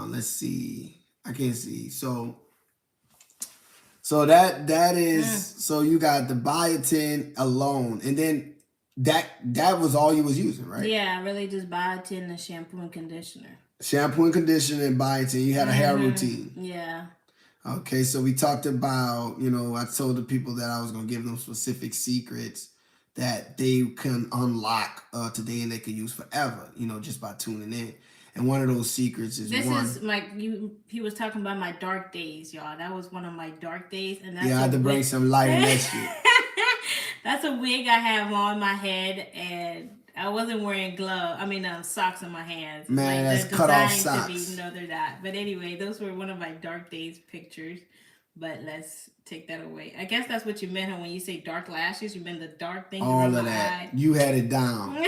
A: Let's see. I can't see. So that is so you got the biotin alone, and then that was all you was using, right?
B: Yeah, really just biotin and shampoo and conditioner.
A: Shampoo and conditioner and biotin. You had a hair routine.
B: Yeah.
A: Okay, so we talked about, I told the people that I was gonna give them specific secrets that they can unlock today and they can use forever, just by tuning in. And one of those secrets is
B: he was talking about my dark days, y'all. That was one of my dark days. And that's
A: I had to bring some light in that shit.
B: That's a wig I have on my head, and I wasn't wearing socks on my hands.
A: Man, that's cut off socks.
B: They're not. But anyway, those were one of my dark days pictures. But let's take that away. I guess that's what you meant when you say dark lashes. You meant the dark thing
A: all
B: around
A: of
B: my
A: that.
B: eye.
A: You had it down.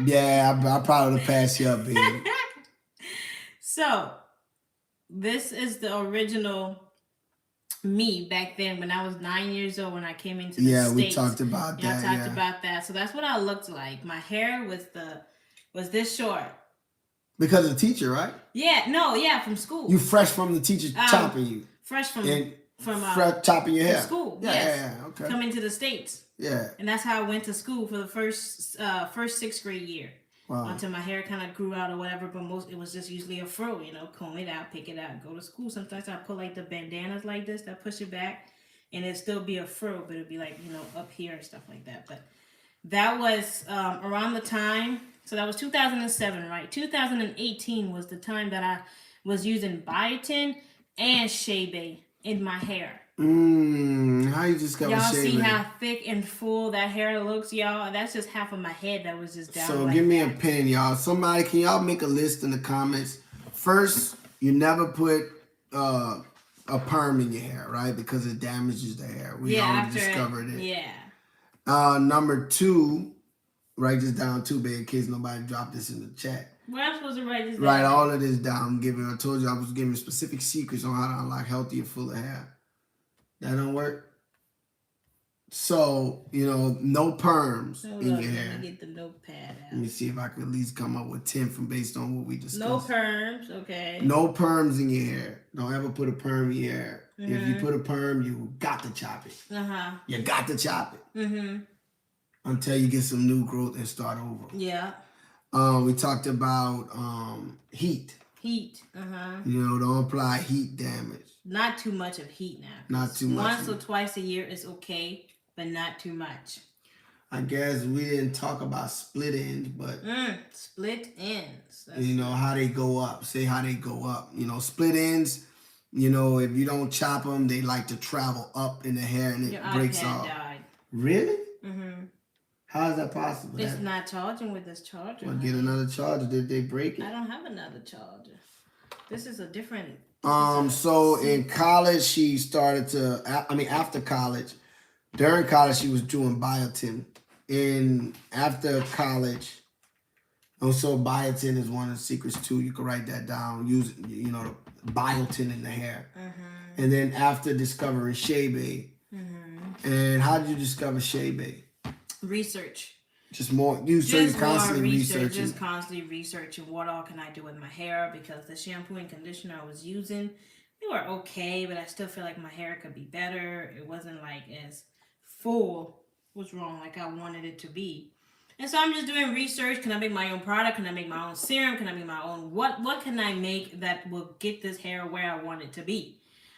A: Yeah, I probably would have passed you up, baby.
B: So, this is the original me back then when I was 9 years old when I came into the States.
A: Yeah, we talked about that.
B: I talked about that. So that's what I looked like. My hair was this short.
A: Because of the teacher, right?
B: Yeah, from school.
A: You fresh from the teacher chopping you.
B: Fresh from
A: chopping your hair.
B: From school.
A: Yeah, okay.
B: Coming to the States.
A: Yeah.
B: And that's how I went to school for the first 6th grade year. Wow. Until my hair kind of grew out or whatever, but it was just usually a fro, comb it out, pick it out, go to school. Sometimes I put like the bandanas like this that push it back, and it'd still be a fro, but it'd be like, up here and stuff like that. But that was around the time, so that was 2007, right? 2018 was the time that I was using biotin and Shea Bay in my hair.
A: How you discover
B: y'all
A: Shea
B: see
A: Bay?
B: how thick and full that hair looks, y'all? That's just half of my head that was just down.
A: So
B: like
A: give me
B: that.
A: a pen, y'all. Somebody, can y'all make a list in the comments? First, you never put a perm in your hair, right? Because it damages the hair. We already discovered it.
B: Yeah.
A: Number 2, write this down too, babe, in case nobody dropped this in the chat.
B: Where am I supposed to write this down?
A: Write all of this down. I told you I was giving specific secrets on how to unlock healthier, fuller hair. That don't work. So, no perms in your hair.
B: Let me get the notepad out.
A: Let me see if I can at least come up with 10 based on what we discussed.
B: No perms, okay.
A: No perms in your hair. Don't ever put a perm in your hair. Mm-hmm. If you put a perm, you got to chop it. You got to chop it. Until you get some new growth and start over.
B: Yeah.
A: We talked about heat. Don't apply heat damage.
B: Not too much of heat now.
A: Not too much.
B: Once or twice a year is okay, but not too much.
A: I guess we didn't talk about split ends, but
B: split ends.
A: How they go up. Say how they go up. Split ends. If you don't chop them, they like to travel up in the hair and it breaks off.
B: Died.
A: Really? How is that possible?
B: It's not charging with this charger.
A: Well, get another charger. Did they break it?
B: I don't have another charger. This is a different.
A: So in college, she started to. After college, during college, she was doing biotin, after college. Also, biotin is one of the secrets too. You can write that down. Use the biotin in the hair. And then after discovering Shea Bay, and how did you discover Shea Bay?
B: Research.
A: Just more. You constantly researching.
B: Just constantly researching what all can I do with my hair, because the shampoo and conditioner I was using, they were okay, but I still feel like my hair could be better. It wasn't like as full. What's wrong? Like I wanted it to be. And so I'm just doing research. Can I make my own product? Can I make my own serum? Can I make my own what can I make that will get this hair where I want it to be?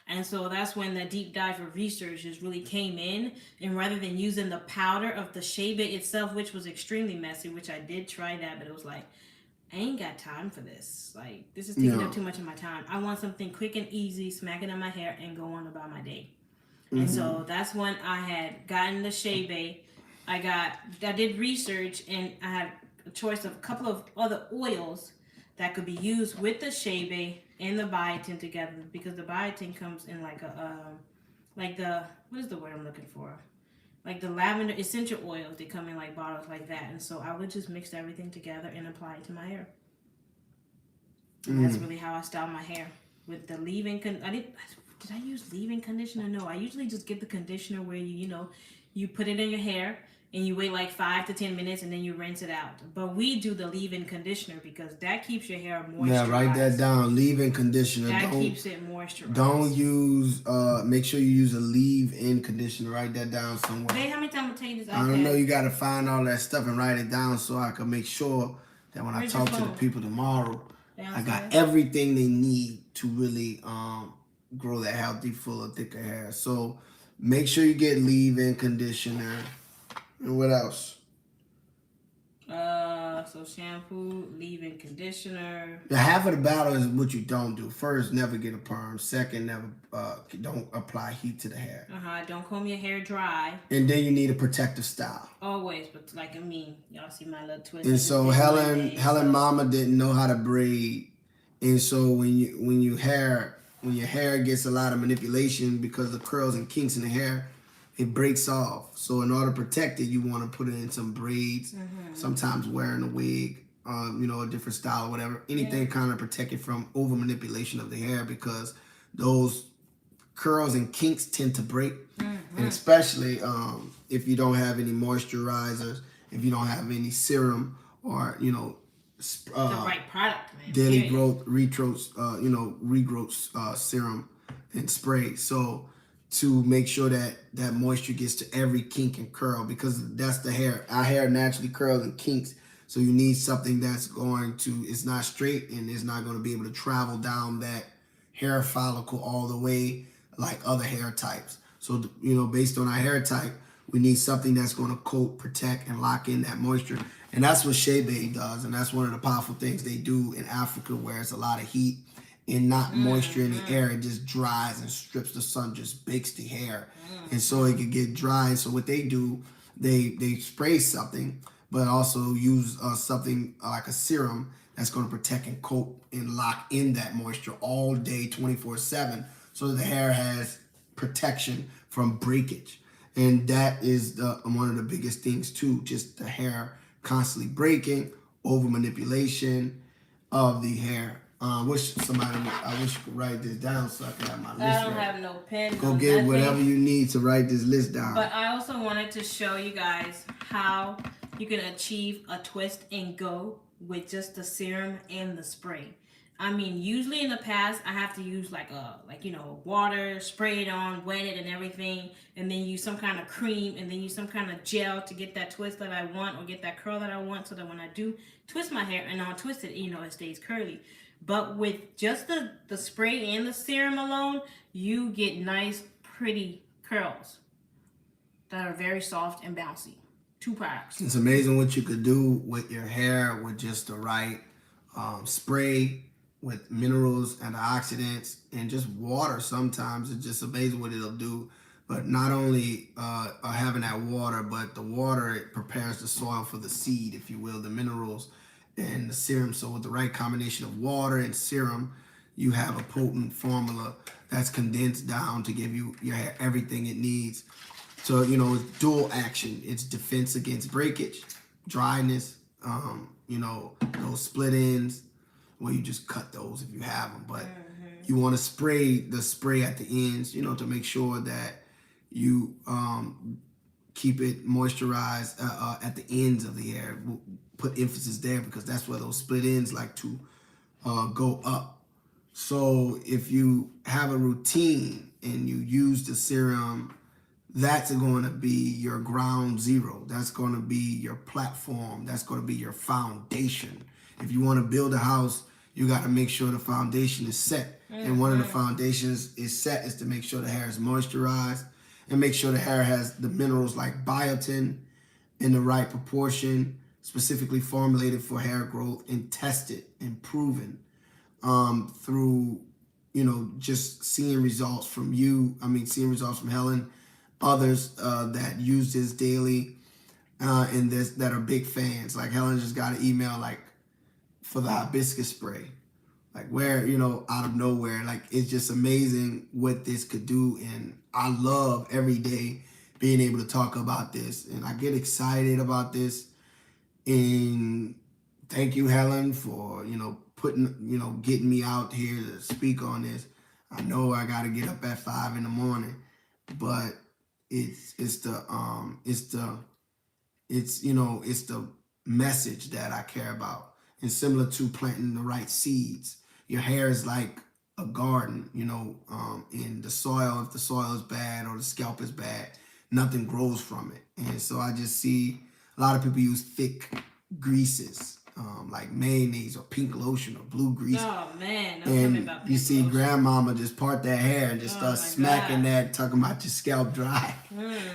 B: And so that's when the deep dive of research just really came in. And rather than using the powder of the shea butter itself, which was extremely messy, which I did try that, but it was like, I ain't got time for this. Like, this is taking up too much of my time. I want something quick and easy, smack it on my hair, and go on about my day. And so that's when I had gotten the shea butter. I did research, and I had a choice of a couple of other oils that could be used with the shea butter and the biotin together, because the biotin comes in like what is the word I'm looking for? Like the lavender essential oils, they come in like bottles like that. And so I would just mix everything together and apply it to my hair. And that's really how I style my hair. With the leave-in did I use leave-in conditioner? No, I usually just get the conditioner where you put it in your hair and you wait like 5 to 10 minutes and then you rinse it out. But we do the leave-in conditioner because that keeps your hair moisturized. Yeah,
A: write that down. Leave-in conditioner.
B: That keeps it moisturized.
A: Don't use, make sure you use a leave-in conditioner. Write that down somewhere.
B: Hey, how many times I tell you this?
A: I don't know. You got to find all that stuff and write it down so I can make sure that when I talk to the people tomorrow, I got everything they need to really grow that healthy, fuller, thicker hair. So make sure you get leave-in conditioner. And what else?
B: So shampoo, leave-in conditioner.
A: The half of the battle is what you don't do. First, never get a perm. Second, never don't apply heat to the hair.
B: Don't comb your hair dry.
A: And then you need a protective style.
B: Always, but like y'all see my little twist.
A: And so Helen Mama didn't know how to braid, and so when your hair gets a lot of manipulation because of the curls and kinks in the hair, it breaks off. So in order to protect it, you want to put it in some braids, sometimes wearing a wig, a different style or whatever. Anything kind of protect it from over manipulation of the hair, because those curls and kinks tend to break. And especially if you don't have any moisturizers, if you don't have any serum or, the
B: right product, man.
A: Daily growth, regrowth serum and spray. So to make sure that moisture gets to every kink and curl, because that's the hair. Our hair naturally curls and kinks. So you need something that's it's not straight and it's not going to be able to travel down that hair follicle all the way like other hair types. So, based on our hair type, we need something that's going to coat, protect, and lock in that moisture. And that's what Shea Bay does. And that's one of the powerful things they do in Africa, where it's a lot of heat and not moisture in the air. It just dries and strips the sun, just bakes the hair. And so it can get dry. So what they do, they spray something, but also use something like a serum that's going to protect and coat and lock in that moisture all day, 24/7, so that the hair has protection from breakage. And that is one of the biggest things too, just the hair constantly breaking, over manipulation of the hair. I wish you could write this down so I can have my list.
B: I don't have no pen.
A: Go get whatever you need to write this list down.
B: But I also wanted to show you guys how you can achieve a twist and go with just the serum and the spray. Usually in the past, I have to use water, spray it on, wet it and everything, and then use some kind of cream, and then use some kind of gel to get that twist that I want, or get that curl that I want, so that when I do twist my hair and I'll twist it, it stays curly. But with just the spray and the serum alone, you get nice, pretty curls that are very soft and bouncy. 2 products.
A: It's amazing what you could do with your hair with just the right spray, with minerals, antioxidants, and just water. Sometimes it's just amazing what it'll do. But not only having that water, but the water, it prepares the soil for the seed, if you will, the minerals and the serum. So with the right combination of water and serum, you have a potent formula that's condensed down to give your hair everything it needs. So, you know, it's dual action. It's defense against breakage, dryness, you know, those split ends. Well, you just cut those if you have them. But you want to spray the spray at the ends, you know, to make sure that you keep it moisturized at the ends of the hair. We'll put emphasis there because that's where those split ends like to go up. So if you have a routine and you use the serum, that's going to be your ground zero. That's going to be your platform. That's going to be your foundation. If you want to build a house, you got to make sure the foundation is set. And one of the foundations is set is to make sure the hair is moisturized and make sure the hair has the minerals like biotin in the right proportion, specifically formulated for hair growth and tested and proven through, you know, just seeing results from you. I mean, seeing results from Helen, others that use this daily and this that are big fans. Like Helen just got an email like for the hibiscus spray. Like where, you know, out of nowhere, like it's just amazing what this could do. And I love every day being able to talk about this. And I get excited about this. And thank you, Helen, for, you know, getting me out here to speak on this. I know I got to get up at 5 a.m, but it's the message that I care about. And similar to planting the right seeds. Your hair is like a garden, you know, in the soil. If the soil is bad or the scalp is bad, nothing grows from it. And so I just see a lot of people use thick greases, like mayonnaise or pink lotion or blue grease.
B: Oh man,
A: and you see grandmama just part that hair and just start smacking that, talking about your scalp dry.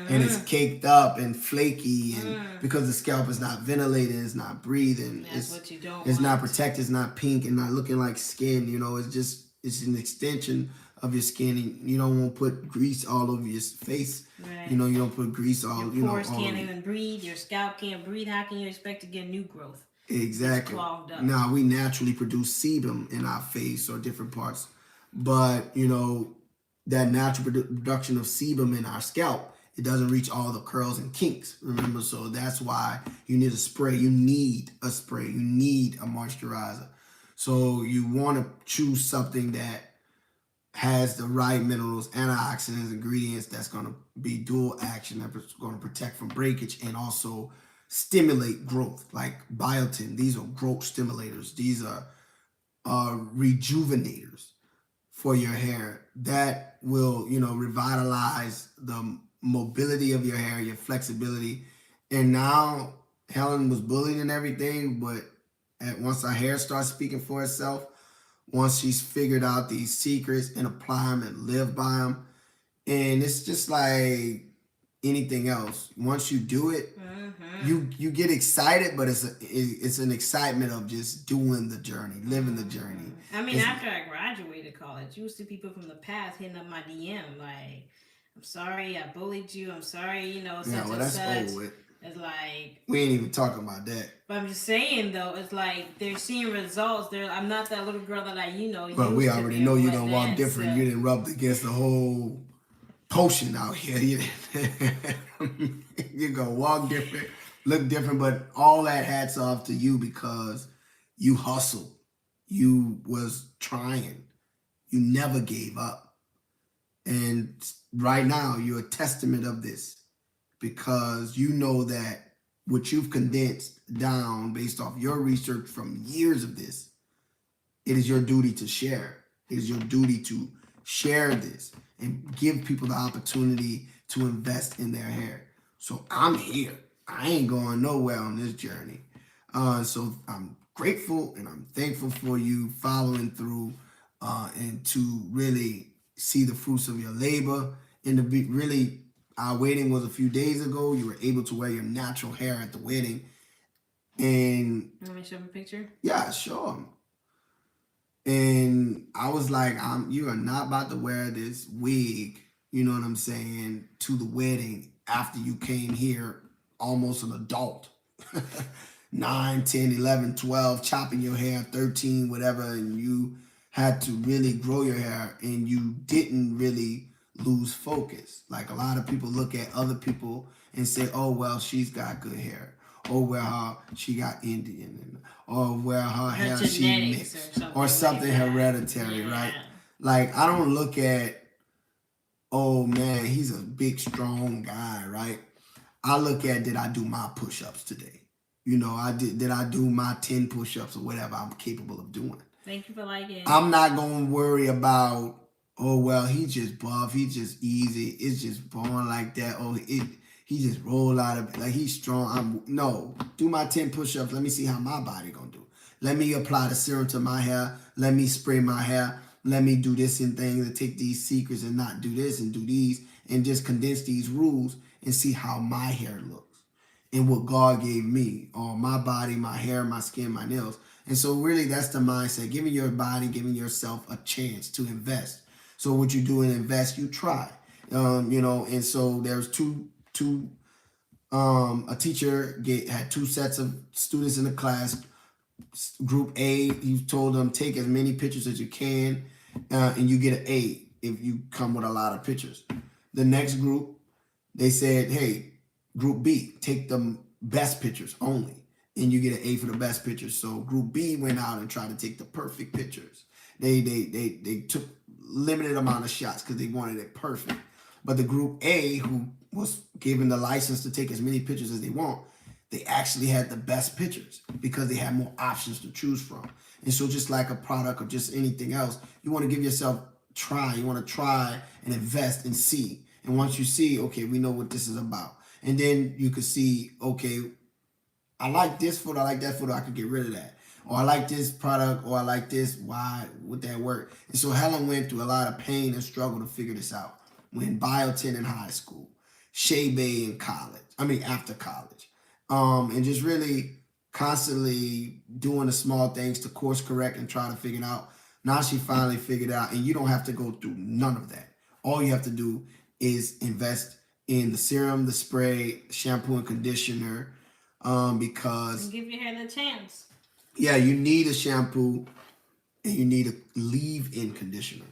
A: And it's caked up and flaky, and because the scalp is not ventilated, it's not breathing, it's not protected, it's not pink and not looking like skin, you know, it's an extension of your skin, and you don't want to put grease all over your face. Right. You know, you don't put grease all,
B: your pores can't even breathe, your scalp can't breathe. How can you expect to get new growth?
A: Exactly. It's clogged up. Now, we naturally produce sebum in our face or different parts, but, you know, that natural production of sebum in our scalp, it doesn't reach all the curls and kinks, remember? So that's why you need a spray. You need a spray. You need a moisturizer. So you want to choose something that has the right minerals, antioxidants, ingredients that's going to be dual action, that's going to protect from breakage and also stimulate growth, like biotin. These are growth stimulators. These are rejuvenators for your hair that will, you know, revitalize the mobility of your hair, your flexibility. And now Helen was bullied and everything, but once her hair starts speaking for itself, once she's figured out these secrets and apply them and live by them, and it's just like anything else. Once you do it, you get excited, but it's an excitement of just doing the journey, living the journey.
B: I mean, after I graduated college, you used to people from the past hitting up my DM like, "I'm sorry, I bullied you. I'm sorry, you know, such and such." Old with. It's like
A: we ain't even talking about that.
B: But I'm just saying though, it's like they're seeing results. I'm not that little girl that
A: But we already know you don't walk different. So. You didn't rub against the whole potion out here. You're gonna walk different, look different, but all that hats off to you because you hustled. You was trying. You never gave up. And right now you're a testament of this because you know that what you've condensed down based off your research from years of this, it is your duty to share. It is your duty to share this and give people the opportunity to invest in their hair. So I'm here. I ain't going nowhere on this journey. So I'm grateful and I'm thankful for you following through and to really see the fruits of your labor and to be really, our wedding was a few days ago. You were able to wear your natural hair at the wedding. And
B: let me show him a picture.
A: Yeah, sure. And I was like, you are not about to wear this wig, you know what I'm saying, to the wedding after you came here almost an adult. 9, 10, 11, 12, chopping your hair, 13, whatever, and you had to really grow your hair and you didn't really lose focus. focus. Like a lot of people look at other people and say, oh, well, she's got good hair. Oh, well, she got Indian. Or, well, her hair, she mixed. Or something like hereditary, right? Like, I don't look at, oh, man, he's a big, strong guy, right? I look at, did I do my push-ups today? You know, did I do my 10 push-ups or whatever I'm capable of doing?
B: Thank you for liking.
A: I'm not going to worry about, oh, well, he's just buff. He's just easy. It's just born like that. Oh, he just roll out of it. Like, he's strong. No, do my 10 push-ups. Let me see how my body going to do. Let me apply the serum to my hair. Let me spray my hair. Let me do this and things and take these secrets and not do this and do these and just condense these rules and see how my hair looks and what God gave me on my body, my hair, my skin, my nails. And so really that's the mindset, giving your body, giving yourself a chance to invest. So what you do and invest, you try. You know, and so there's a teacher had 2 sets of students in the class. Group A, you told them take as many pictures as you can, and you get an A if you come with a lot of pictures. The next group, they said, hey, Group B, take the best pictures only, and you get an A for the best pictures. So Group B went out and tried to take the perfect pictures. They took limited amount of shots because they wanted it perfect. But the Group A, who was given the license to take as many pictures as they want, they actually had the best pictures because they had more options to choose from. And so just like a product or just anything else, you want to give yourself try. You want to try and invest and see. And once you see, okay, we know what this is about. And then you could see, okay, I like this photo, I like that photo, I could get rid of that. Or I like this product, or I like this, why would that work? And so Helen went through a lot of pain and struggle to figure this out. When biotin in high school, Shea Bay in college, after college. And just really constantly doing the small things to course correct and try to figure it out. Now she finally figured it out, and you don't have to go through none of that. All you have to do is invest in the serum, the spray, shampoo, and conditioner, because
B: and give your hair the chance.
A: Yeah, you need a shampoo and you need a leave-in conditioner.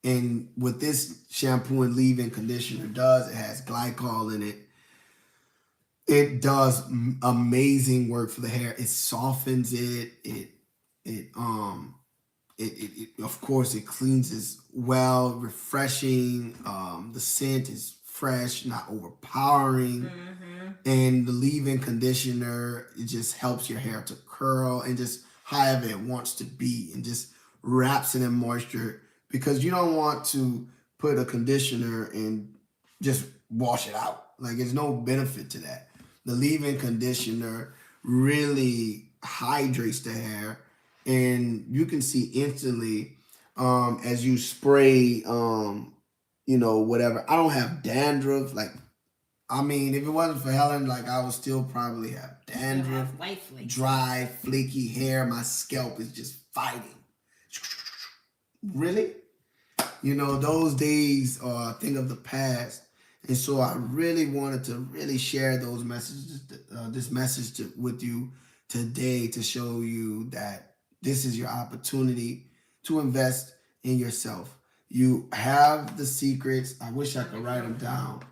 A: And what this shampoo and leave-in conditioner does, it has glycol in it. It does amazing work for the hair. It softens it. It of course it cleanses well, refreshing. The scent is fresh, not overpowering. Mm-hmm. And the leave-in conditioner, it just helps your hair to curl and just however it wants to be, and just wraps it in moisture, because you don't want to put a conditioner and just wash it out. Like, there's no benefit to that. The leave-in conditioner really hydrates the hair, and you can see instantly as you spray, whatever. I don't have dandruff. Like, if it wasn't for Helen, like, I would still probably have dandruff, dry, flaky hair. My scalp is just fighting. Really? Those days are a thing of the past. And so I really wanted to really share those messages, this message with you today, to show you that this is your opportunity to invest in yourself. You have the secrets. I wish I could write them down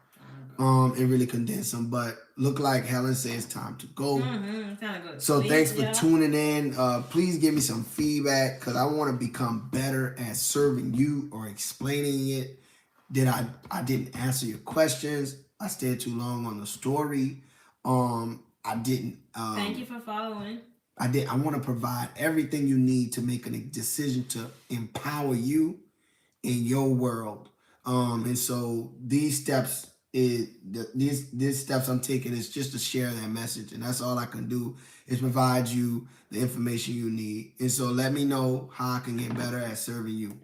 A: and really condense them, but look like Helen says it's time to go.
B: Mm-hmm. Kind of good.
A: So thanks for tuning in. Please give me some feedback, because I want to become better at serving you or explaining it. I didn't answer your questions. I stayed too long on the story. I didn't.
B: Thank you for following.
A: I want to provide everything you need to make a decision to empower you in your world. And so these steps these steps I'm taking is just to share that message, and that's all I can do, is provide you the information you need. And so let me know how I can get better at serving you.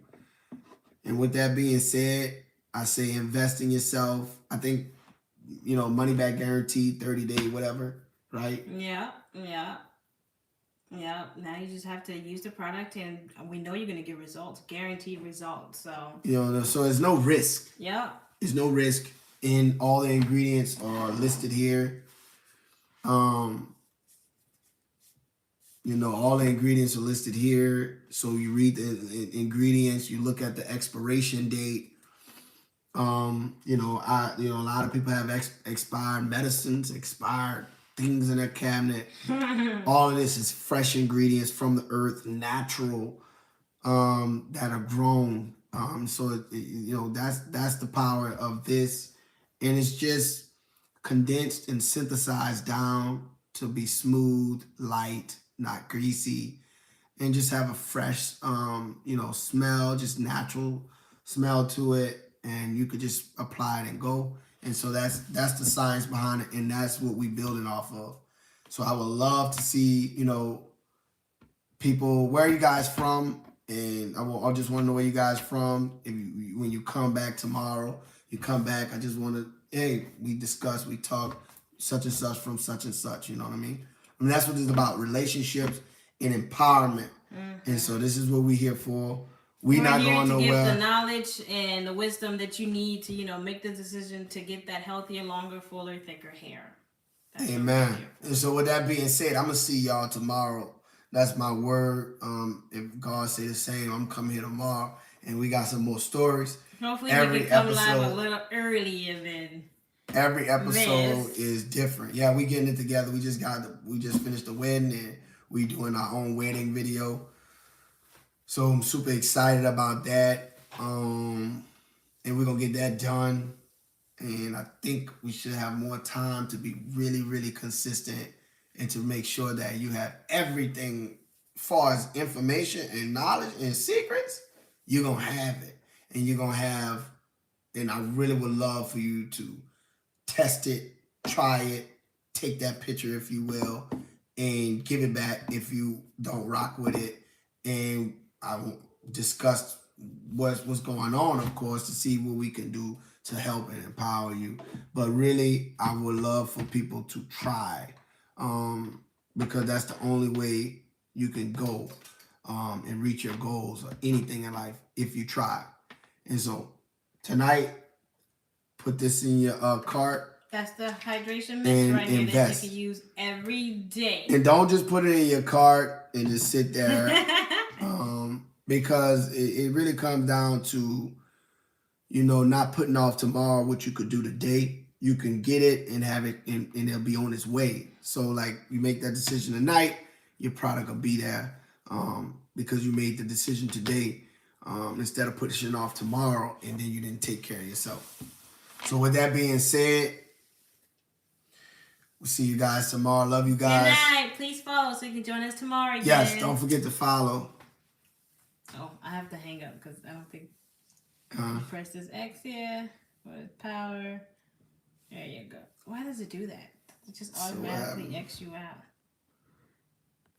A: And with that being said, I say invest in yourself. I think, money back guarantee, 30-day, whatever, right?
B: Yeah. Now you just have to use the product, and we know you're going to get results, guaranteed results. So,
A: so there's no risk.
B: Yeah.
A: There's no risk, and all the ingredients are listed here. All the ingredients are listed here. So you read the ingredients, you look at the expiration date, A lot of people have expired medicines, expired things in their cabinet. All of this is fresh ingredients from the earth, natural, that are grown. That's the power of this, and it's just condensed and synthesized down to be smooth, light, not greasy, and just have a fresh, smell, just natural smell to it, and you could just apply it and go. And so that's the science behind it, and that's what we building off of. So I would love to see, people, where are you guys from? And I just want to know where you guys from. When you come back tomorrow, you come back. I just want to, hey, we discuss, we talk, such and such from such and such. You know what I mean? I mean, that's what it's about: relationships and empowerment. And so this is what we're here for. We're not going nowhere.
B: Give the knowledge and the wisdom that you need to, make the decision to get that healthier, longer, fuller, thicker hair.
A: That's Amen. And so with that being said, I'm gonna see y'all tomorrow. That's my word. If God say the same, I'm coming here tomorrow, and we got some more stories.
B: Hopefully we can come live a little earlier than
A: every episode is different. Yeah, we getting it together. We just finished the wedding, and we doing our own wedding video. So I'm super excited about that. And we're gonna get that done. And I think we should have more time to be really, really consistent and to make sure that you have everything as far as information and knowledge and secrets, you're going to have it. And you're going to have, and I really would love for you to test it, try it, take that picture, if you will, and give it back if you don't rock with it. And I will discuss what's going on, of course, to see what we can do to help and empower you. But really, I would love for people to try, because that's the only way you can go and reach your goals or anything in life, if you try. And so tonight, put this in your cart.
B: That's the hydration mix right here that you can use every day.
A: And don't just put it in your cart and just sit there, because it really comes down to, not putting off tomorrow what you could do today. You can get it and have it, and it'll be on its way. So, like, you make that decision tonight, your product will be there, because you made the decision today, instead of pushing it off tomorrow, and then you didn't take care of yourself. So, with that being said, we'll see you guys tomorrow. Love you guys.
B: Good night. Please follow so you can join us tomorrow again.
A: Yes, don't forget to follow.
B: Oh, I have to hang up because I don't think... press this X here for power. There you go. Why does it do that? It just automatically X you out.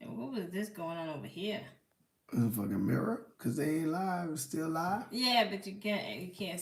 B: And what was this going on over here?
A: A fucking mirror, because they ain't live. It's still live.
B: Yeah, but you can't see it.